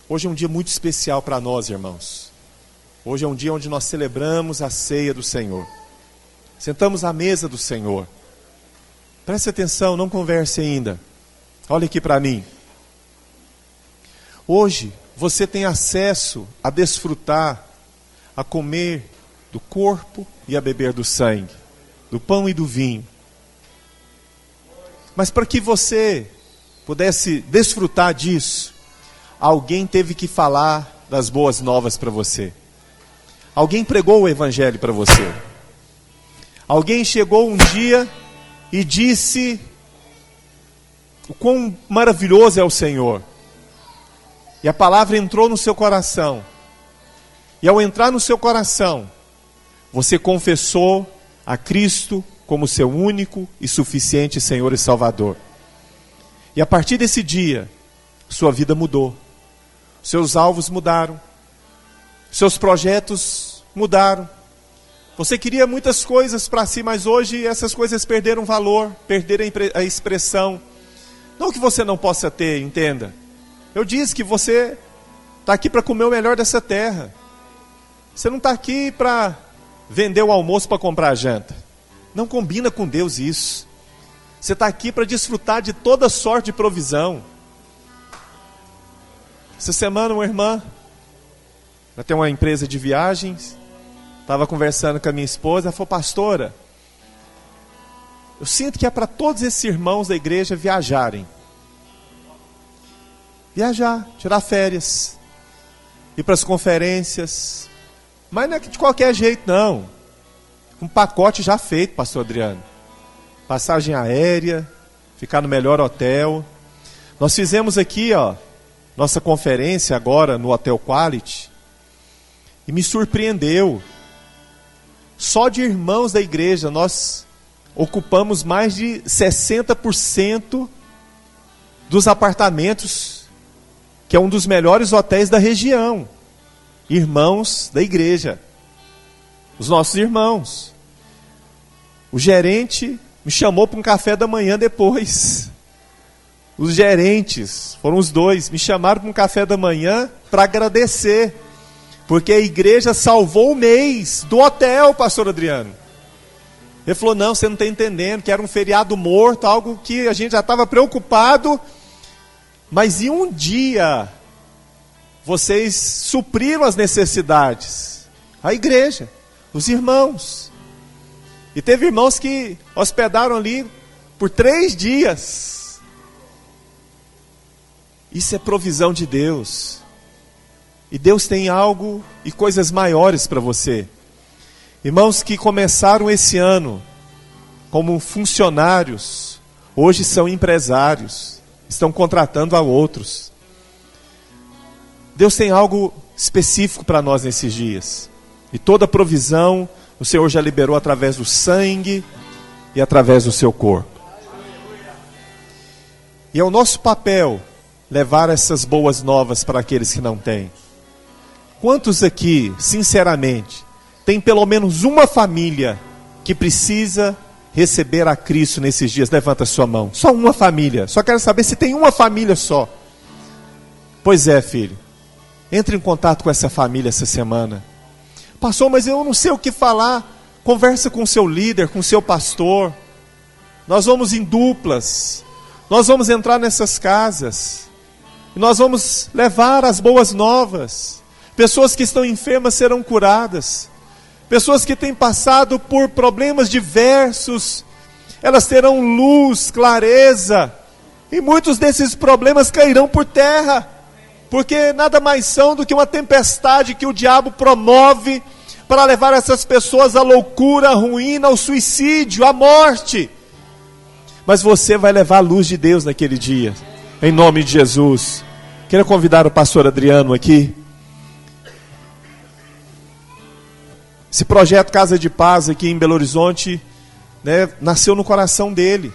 Hoje é um dia muito especial para nós, irmãos. Hoje é um dia onde nós celebramos a ceia do Senhor. Sentamos à mesa do Senhor. Preste atenção, não converse ainda. Olha aqui para mim. Hoje você tem acesso a desfrutar, a comer do corpo e a beber do sangue, do pão e do vinho. Mas para que você pudesse desfrutar disso, alguém teve que falar das boas novas para você. Alguém pregou o evangelho para você. Alguém chegou um dia e disse o quão maravilhoso é o Senhor. E a palavra entrou no seu coração. E ao entrar no seu coração, você confessou a Cristo como seu único e suficiente Senhor e Salvador. E a partir desse dia, sua vida mudou. Seus alvos mudaram. Seus projetos mudaram. Você queria muitas coisas para si, mas hoje essas coisas perderam valor, perderam a expressão. Não que você não possa ter, entenda. Eu disse que você está aqui para comer o melhor dessa terra. Você não está aqui para vender o almoço para comprar a janta. Não combina com Deus isso. Você está aqui para desfrutar de toda sorte de provisão. Essa semana uma irmã, ela tem uma empresa de viagens, estava conversando com a minha esposa, ela falou, pastora, eu sinto que é para todos esses irmãos da igreja viajarem. Viajar, tirar férias, ir para as conferências, mas não é de qualquer jeito não. Um pacote já feito, pastor Adriano. Passagem aérea, ficar no melhor hotel. Nós fizemos aqui, nossa conferência agora no Hotel Quality, e me surpreendeu. Só de irmãos da igreja, nós ocupamos mais de 60% dos apartamentos, que é um dos melhores hotéis da região. Irmãos da igreja, os nossos irmãos. O gerente me chamou para um café da manhã depois. Os gerentes, foram os dois, me chamaram para um café da manhã para agradecer. porque a igreja salvou o mês do hotel, pastor Adriano. Ele falou, não, você não está entendendo, que era um feriado morto, algo que a gente já estava preocupado, mas em um dia, vocês supriram as necessidades. A igreja, os irmãos. E teve irmãos que hospedaram ali por 3 dias. Isso é provisão de Deus. E Deus tem algo e coisas maiores para você. Irmãos que começaram esse ano como funcionários, hoje são empresários, estão contratando a outros. Deus tem algo específico para nós nesses dias. E toda provisão o Senhor já liberou através do sangue e através do seu corpo. E é o nosso papel levar essas boas novas para aqueles que não têm. Quantos aqui, sinceramente, tem pelo menos uma família que precisa receber a Cristo nesses dias? Levanta a sua mão. Só uma família. Só quero saber se tem uma família só. Pois é, filho. Entre em contato com essa família essa semana. Pastor, mas eu não sei o que falar. Conversa com o seu líder, com o seu pastor. Nós vamos em duplas. Nós vamos entrar nessas casas. E nós vamos levar as boas novas. Pessoas que estão enfermas serão curadas. Pessoas que têm passado por problemas diversos, elas terão luz, clareza. E muitos desses problemas cairão por terra. Porque nada mais são do que uma tempestade que o diabo promove para levar essas pessoas à loucura, à ruína, ao suicídio, à morte. Mas você vai levar a luz de Deus naquele dia, em nome de Jesus. Quero convidar o pastor Adriano aqui. Esse projeto Casa de Paz aqui em Belo Horizonte, né, nasceu no coração dele.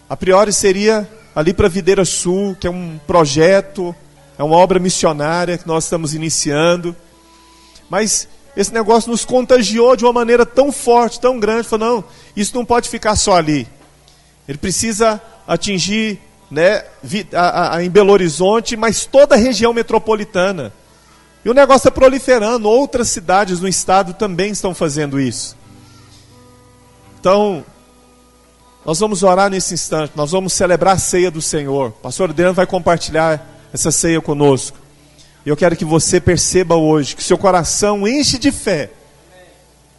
A priori seria ali para Videira Sul, que é um projeto, é uma obra missionária que nós estamos iniciando. Mas esse negócio nos contagiou de uma maneira tão forte, tão grande. Falou, não, isso não pode ficar só ali. Ele precisa atingir, né, em Belo Horizonte, mas toda a região metropolitana. E o negócio está proliferando. Outras cidades no estado também estão fazendo isso. Então, nós vamos orar nesse instante. Nós vamos celebrar a ceia do Senhor. O pastor Adriano vai compartilhar essa ceia conosco. E eu quero que você perceba hoje que seu coração enche de fé,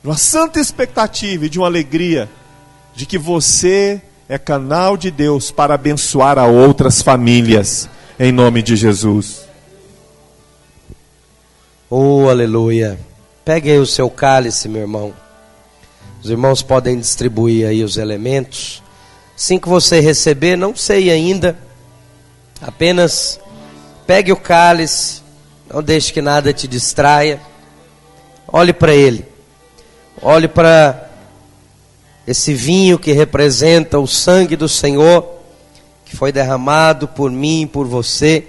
de uma santa expectativa e de uma alegria de que você é canal de Deus para abençoar a outras famílias, em nome de Jesus. Oh, aleluia. Pegue aí o seu cálice, meu irmão. Os irmãos podem distribuir aí os elementos. Assim que você receber, não sei ainda, apenas pegue o cálice, não deixe que nada te distraia. Olhe para ele. Olhe para esse vinho que representa o sangue do Senhor, que foi derramado por mim e por você,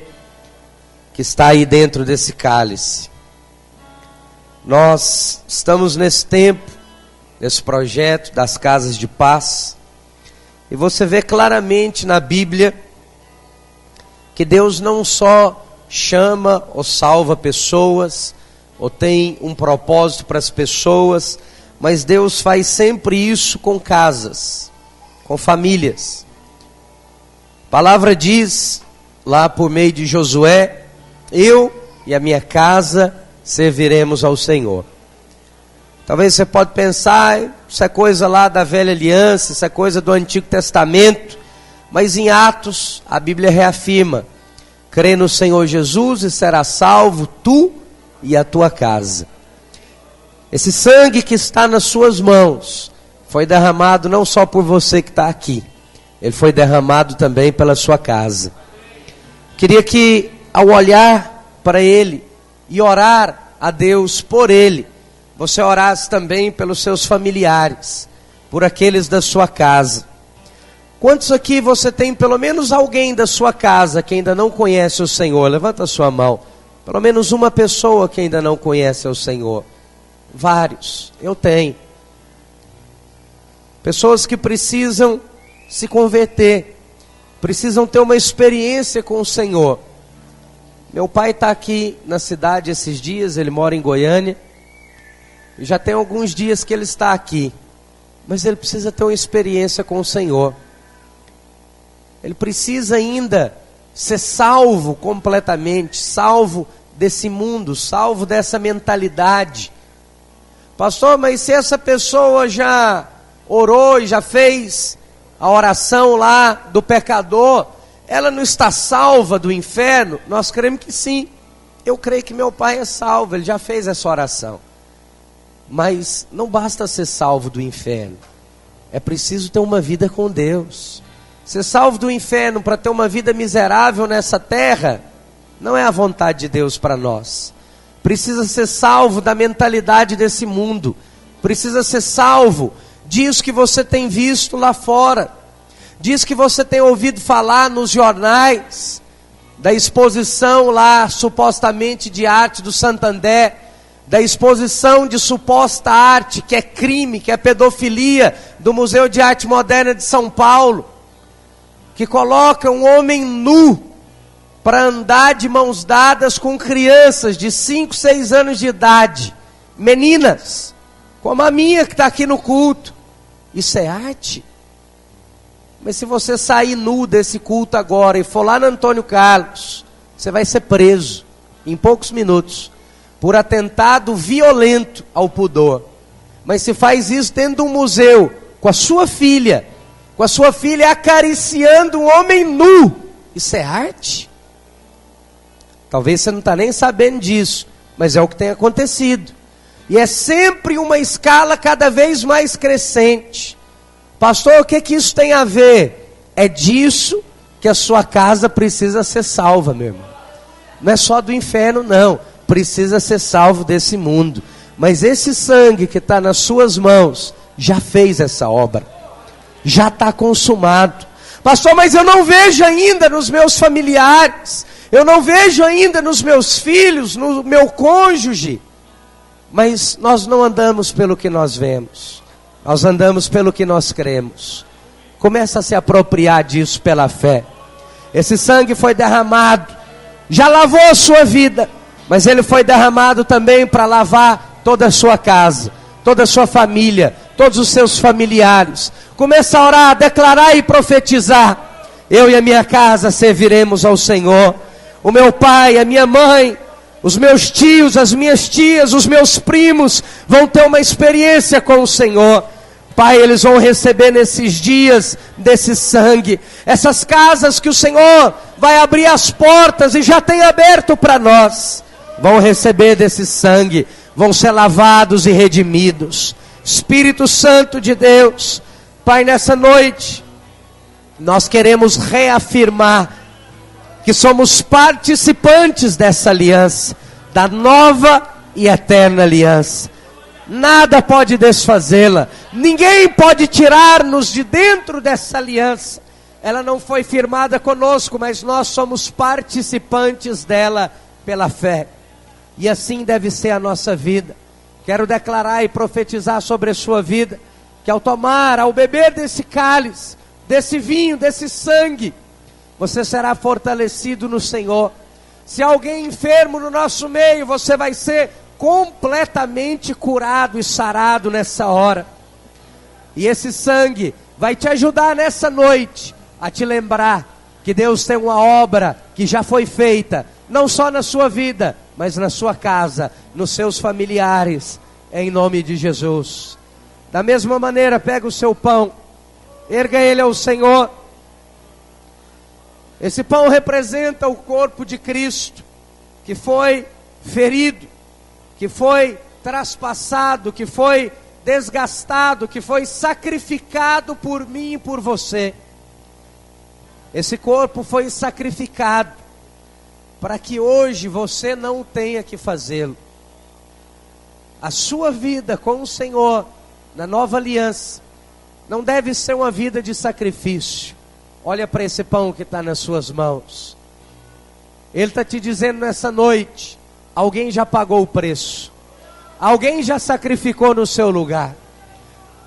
que está aí dentro desse cálice. Nós estamos nesse tempo, nesse projeto das casas de paz, e você vê claramente na Bíblia que Deus não só chama ou salva pessoas, ou tem um propósito para as pessoas, mas Deus faz sempre isso com casas, com famílias. A palavra diz, lá por meio de Josué, eu e a minha casa serviremos ao Senhor. Talvez você pode pensar, isso é coisa lá da velha aliança, isso é coisa do Antigo Testamento, mas em Atos a Bíblia reafirma, crê no Senhor Jesus e serás salvo tu e a tua casa. Esse sangue que está nas suas mãos foi derramado não só por você que está aqui, ele foi derramado também pela sua casa. Queria que ao olhar para ele e orar a Deus por ele, você orasse também pelos seus familiares, por aqueles da sua casa. Quantos aqui você tem pelo menos alguém da sua casa que ainda não conhece o Senhor? Levanta a sua mão. Pelo menos uma pessoa que ainda não conhece o Senhor. Vários, eu tenho. Pessoas que precisam se converter, precisam ter uma experiência com o Senhor. Meu pai está aqui na cidade esses dias, ele mora em Goiânia. Já tem alguns dias que ele está aqui, mas ele precisa ter uma experiência com o Senhor. Ele precisa ainda ser salvo completamente, salvo desse mundo, salvo dessa mentalidade. Pastor, mas se essa pessoa já orou e já fez a oração lá do pecador, ela não está salva do inferno? Nós cremos que sim. Eu creio que meu pai é salvo, ele já fez essa oração. Mas não basta ser salvo do inferno, é preciso ter uma vida com Deus. Ser salvo do inferno para ter uma vida miserável nessa terra, não é a vontade de Deus para nós. Precisa ser salvo da mentalidade desse mundo, precisa ser salvo disso que você tem visto lá fora, disso que você tem ouvido falar nos jornais, da exposição lá supostamente de arte do Santander, da exposição de suposta arte que é crime, que é pedofilia, do Museu de Arte Moderna de São Paulo, que coloca um homem nu para andar de mãos dadas com crianças de 5, 6 anos de idade, meninas, como a minha que está aqui no culto. Isso é arte? Mas se você sair nu desse culto agora e for lá no Antônio Carlos, você vai ser preso em poucos minutos por atentado violento ao pudor. Mas se faz isso dentro de um museu, com a sua filha acariciando um homem nu, isso é arte? Talvez você não está nem sabendo disso, mas é o que tem acontecido. E é sempre uma escala cada vez mais crescente. Pastor, o que isso tem a ver? É disso que a sua casa precisa ser salva, meu irmão. Não é só do inferno, não. Precisa ser salvo desse mundo. Mas esse sangue que está nas suas mãos já fez essa obra, já está consumado. Pastor, mas eu não vejo ainda nos meus familiares, eu não vejo ainda nos meus filhos, no meu cônjuge. Mas nós não andamos pelo que nós vemos, nós andamos pelo que nós cremos. Começa a se apropriar disso pela fé. Esse sangue foi derramado, já lavou a sua vida, mas ele foi derramado também para lavar toda a sua casa, toda a sua família, todos os seus familiares. Começa a orar, a declarar e profetizar. Eu e a minha casa serviremos ao Senhor. O meu pai, a minha mãe, os meus tios, as minhas tias, os meus primos vão ter uma experiência com o Senhor. Pai, eles vão receber nesses dias desse sangue. Essas casas que o Senhor vai abrir as portas e já tem aberto para nós, vão receber desse sangue, vão ser lavados e redimidos. Espírito Santo de Deus, Pai, nessa noite, nós queremos reafirmar que somos participantes dessa aliança, da nova e eterna aliança. Nada pode desfazê-la, ninguém pode tirar-nos de dentro dessa aliança. Ela não foi firmada conosco, mas nós somos participantes dela pela fé. E assim deve ser a nossa vida. Quero declarar e profetizar sobre a sua vida, que ao tomar, ao beber desse cálice, desse vinho, desse sangue, você será fortalecido no Senhor. Se alguém enfermo no nosso meio, você vai ser completamente curado e sarado nessa hora. E esse sangue vai te ajudar nessa noite a te lembrar que Deus tem uma obra que já foi feita, não só na sua vida, mas na sua casa, nos seus familiares, em nome de Jesus. Da mesma maneira, pega o seu pão, erga ele ao Senhor. Esse pão representa o corpo de Cristo, que foi ferido, que foi traspassado, que foi desgastado, que foi sacrificado por mim e por você. Esse corpo foi sacrificado para que hoje você não tenha que fazê-lo. A sua vida com o Senhor, na nova aliança, não deve ser uma vida de sacrifício. Olha para esse pão que está nas suas mãos. Ele está te dizendo nessa noite, alguém já pagou o preço. Alguém já sacrificou no seu lugar.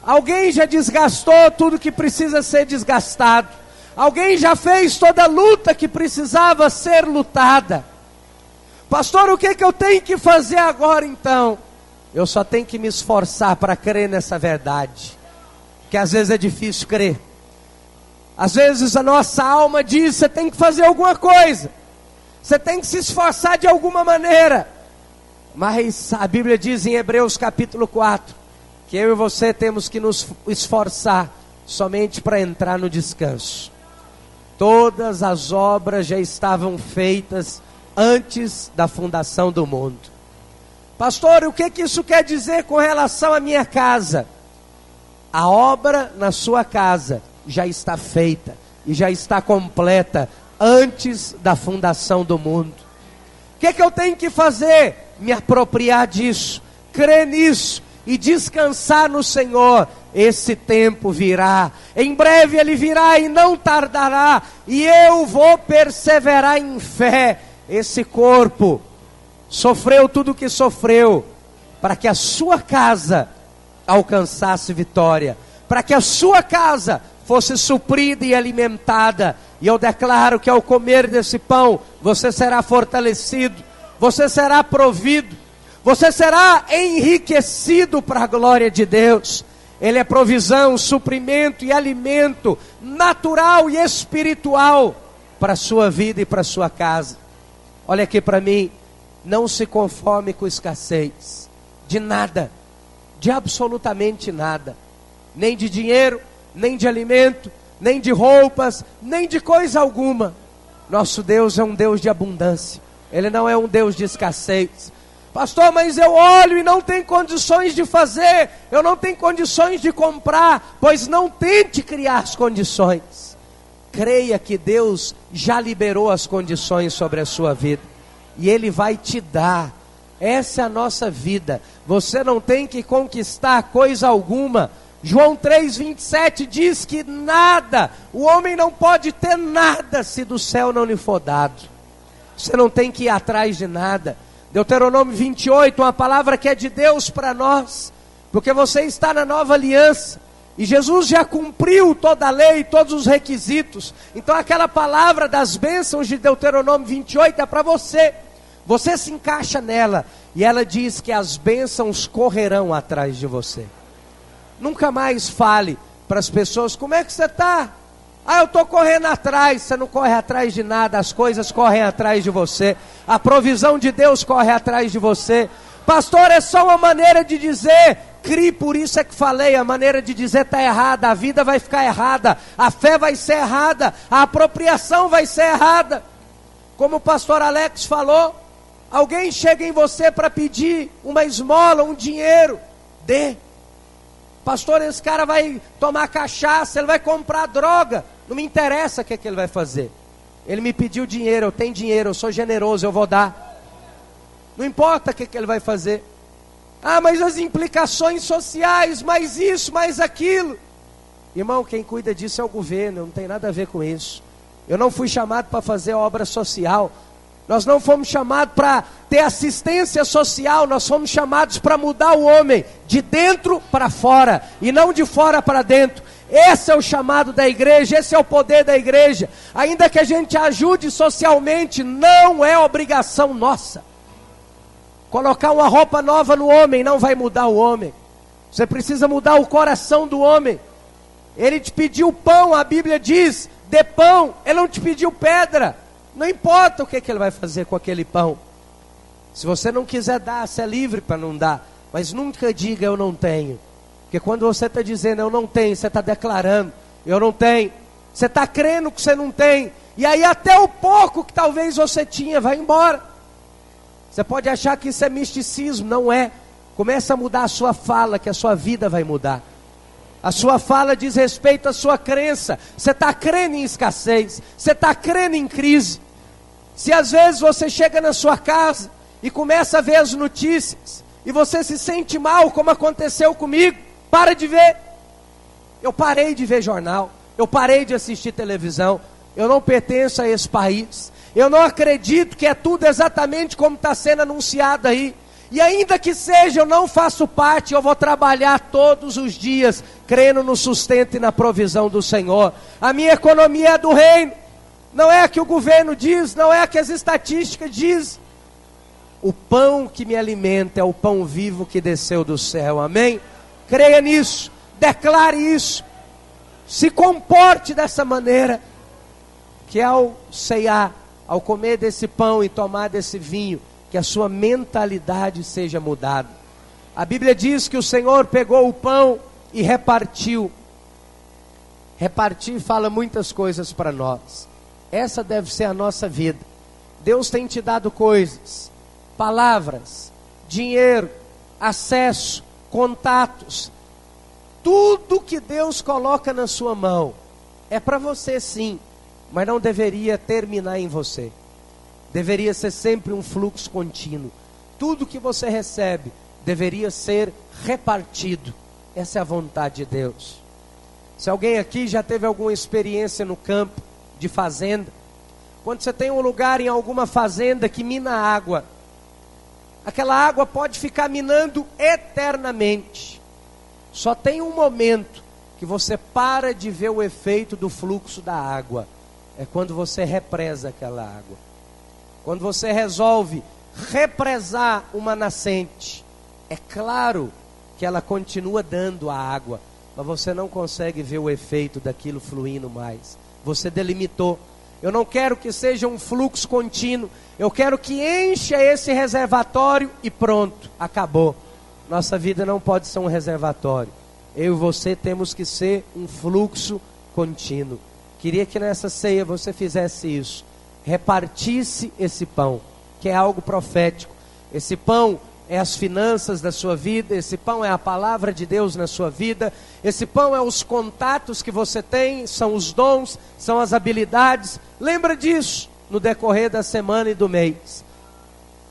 Alguém já desgastou tudo que precisa ser desgastado. Alguém já fez toda a luta que precisava ser lutada. Pastor, o que eu tenho que fazer agora então? Eu só tenho que me esforçar para crer nessa verdade, que às vezes é difícil crer. Às vezes a nossa alma diz, você tem que fazer alguma coisa, você tem que se esforçar de alguma maneira. Mas a Bíblia diz em Hebreus capítulo 4, que eu e você temos que nos esforçar somente para entrar no descanso. Todas as obras já estavam feitas antes da fundação do mundo. Pastor, o que isso quer dizer com relação à minha casa? A obra na sua casa já está feita e já está completa antes da fundação do mundo. O que eu tenho que fazer? Me apropriar disso, crer nisso e descansar no Senhor. Esse tempo virá, em breve ele virá e não tardará, e eu vou perseverar em fé. Esse corpo sofreu tudo o que sofreu, para que a sua casa alcançasse vitória, para que a sua casa fosse suprida e alimentada. E eu declaro que ao comer desse pão, você será fortalecido, você será provido, você será enriquecido para a glória de Deus. Ele é provisão, suprimento e alimento natural e espiritual para a sua vida e para a sua casa. Olha aqui para mim, não se conforme com escassez de nada, de absolutamente nada, nem de dinheiro, nem de alimento, nem de roupas, nem de coisa alguma. Nosso Deus é um Deus de abundância, Ele não é um Deus de escassez. Pastor, mas eu olho e não tenho condições de fazer, eu não tenho condições de comprar. Pois não tente criar as condições. Creia que Deus já liberou as condições sobre a sua vida, e Ele vai te dar. Essa é a nossa vida. Você não tem que conquistar coisa alguma. João 3,27 diz que nada, o homem não pode ter nada se do céu não lhe for dado. Você não tem que ir atrás de nada. Deuteronômio 28, uma palavra que é de Deus para nós, porque você está na nova aliança, e Jesus já cumpriu toda a lei, todos os requisitos. Então aquela palavra das bênçãos de Deuteronômio 28 é para você. Você se encaixa nela, e ela diz que as bênçãos correrão atrás de você. Nunca mais fale para as pessoas, como é que você está? Ah, eu estou correndo atrás. Você não corre atrás de nada, as coisas correm atrás de você. A provisão de Deus corre atrás de você. Pastor, é só uma maneira de dizer. Crie, por isso é que falei, a maneira de dizer está errada. A vida vai ficar errada, a fé vai ser errada, a apropriação vai ser errada. Como o pastor Alex falou, alguém chega em você para pedir uma esmola, um dinheiro, dê. Pastor, esse cara vai tomar cachaça, ele vai comprar droga. Não me interessa o que ele vai fazer. Ele me pediu dinheiro, eu tenho dinheiro, eu sou generoso, eu vou dar. Não importa o que ele vai fazer. Ah, mas as implicações sociais, mais isso, mais aquilo. Irmão, quem cuida disso é o governo, não tem nada a ver com isso. Eu não fui chamado para fazer obra social. Nós não fomos chamados para ter assistência social, nós fomos chamados para mudar o homem de dentro para fora, e não de fora para dentro. Esse é o chamado da igreja, esse é o poder da igreja. Ainda que a gente ajude socialmente, não é obrigação nossa. Colocar uma roupa nova no homem não vai mudar o homem. Você precisa mudar o coração do homem. Ele te pediu pão, a Bíblia diz, dê pão. Ele não te pediu pedra. Não importa o que ele vai fazer com aquele pão. Se você não quiser dar, você é livre para não dar. Mas nunca diga eu não tenho. Porque quando você está dizendo eu não tenho, você está declarando eu não tenho. Você está crendo que você não tem. E aí até o pouco que talvez você tinha vai embora. Você pode achar que isso é misticismo, não é. Começa a mudar a sua fala, que a sua vida vai mudar. A sua fala diz respeito à sua crença. Você está crendo em escassez, você está crendo em crise. Se às vezes você chega na sua casa e começa a ver as notícias, e você se sente mal, como aconteceu comigo, para de ver. Eu parei de ver jornal, eu parei de assistir televisão, eu não pertenço a esse país. Eu não acredito que é tudo exatamente como está sendo anunciado aí. E ainda que seja, eu não faço parte, eu vou trabalhar todos os dias, crendo no sustento e na provisão do Senhor. A minha economia é do reino, não é a que o governo diz, não é a que as estatísticas dizem. o pão que me alimenta é o pão vivo que desceu do céu. Amém? Creia nisso, declare isso, se comporte dessa maneira, que ao ceiar, ao comer desse pão e tomar desse vinho, que a sua mentalidade seja mudada. A Bíblia diz que o Senhor pegou o pão e repartiu. Repartir fala muitas coisas para nós. Essa deve ser a nossa vida. Deus tem te dado coisas, palavras, dinheiro, acesso, contatos. Tudo que Deus coloca na sua mão é para você, sim, mas não deveria terminar em você. Deveria ser sempre um fluxo contínuo. Tudo que você recebe deveria ser repartido. Essa é a vontade de Deus. Se alguém aqui já teve alguma experiência no campo de fazenda, quando você tem um lugar em alguma fazenda que mina água, aquela água pode ficar minando eternamente. Só tem um momento que você para de ver o efeito do fluxo da água. É quando você represa aquela água. Quando você resolve represar uma nascente, é claro que ela continua dando a água, mas você não consegue ver o efeito daquilo fluindo mais. Você delimitou. Eu não quero que seja um fluxo contínuo. Eu quero que encha esse reservatório e pronto, acabou. Nossa vida não pode ser um reservatório. Eu e você temos que ser um fluxo contínuo. Queria que nessa ceia você fizesse isso. Repartisse esse pão, que é algo profético. Esse pão é as finanças da sua vida, esse pão é a palavra de Deus na sua vida, esse pão é os contatos que você tem, são os dons, são as habilidades. Lembra disso no decorrer da semana e do mês.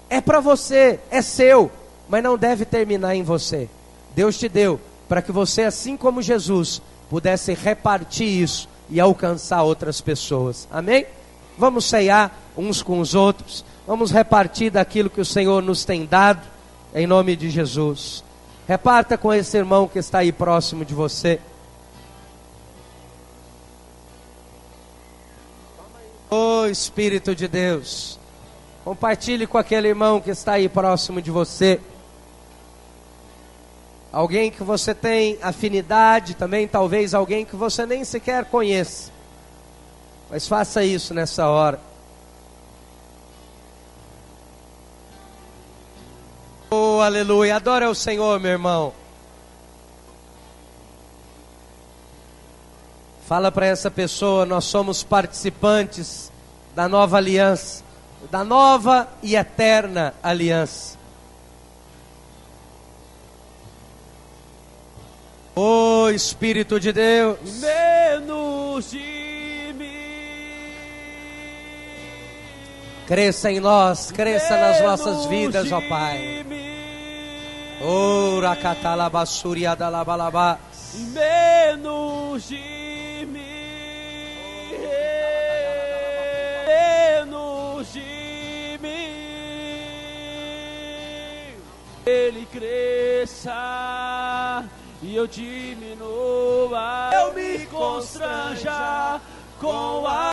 É para você, é seu, mas não deve terminar em você. Deus te deu para que você, assim como Jesus, pudesse repartir isso e alcançar outras pessoas. Amém? Vamos ceiar uns com os outros, vamos repartir daquilo que o Senhor nos tem dado, em nome de Jesus. Reparta com esse irmão que está aí próximo de você. Oh Espírito de Deus, compartilhe com aquele irmão que está aí próximo de você. Alguém que você tem afinidade, também talvez alguém que você nem sequer conheça. Mas faça isso nessa hora. Oh, aleluia. Adora o Senhor, meu irmão. Fala para essa pessoa, nós somos participantes da nova aliança, da nova e eterna aliança. Oh, Espírito de Deus. Menos de mim. Cresça em nós, cresça nas nossas vidas, ó Pai. Oh, rakatalabassuri adalabalabá. Menos de mim. Menos de mim. Ele cresça e eu diminua. Eu me constranja com a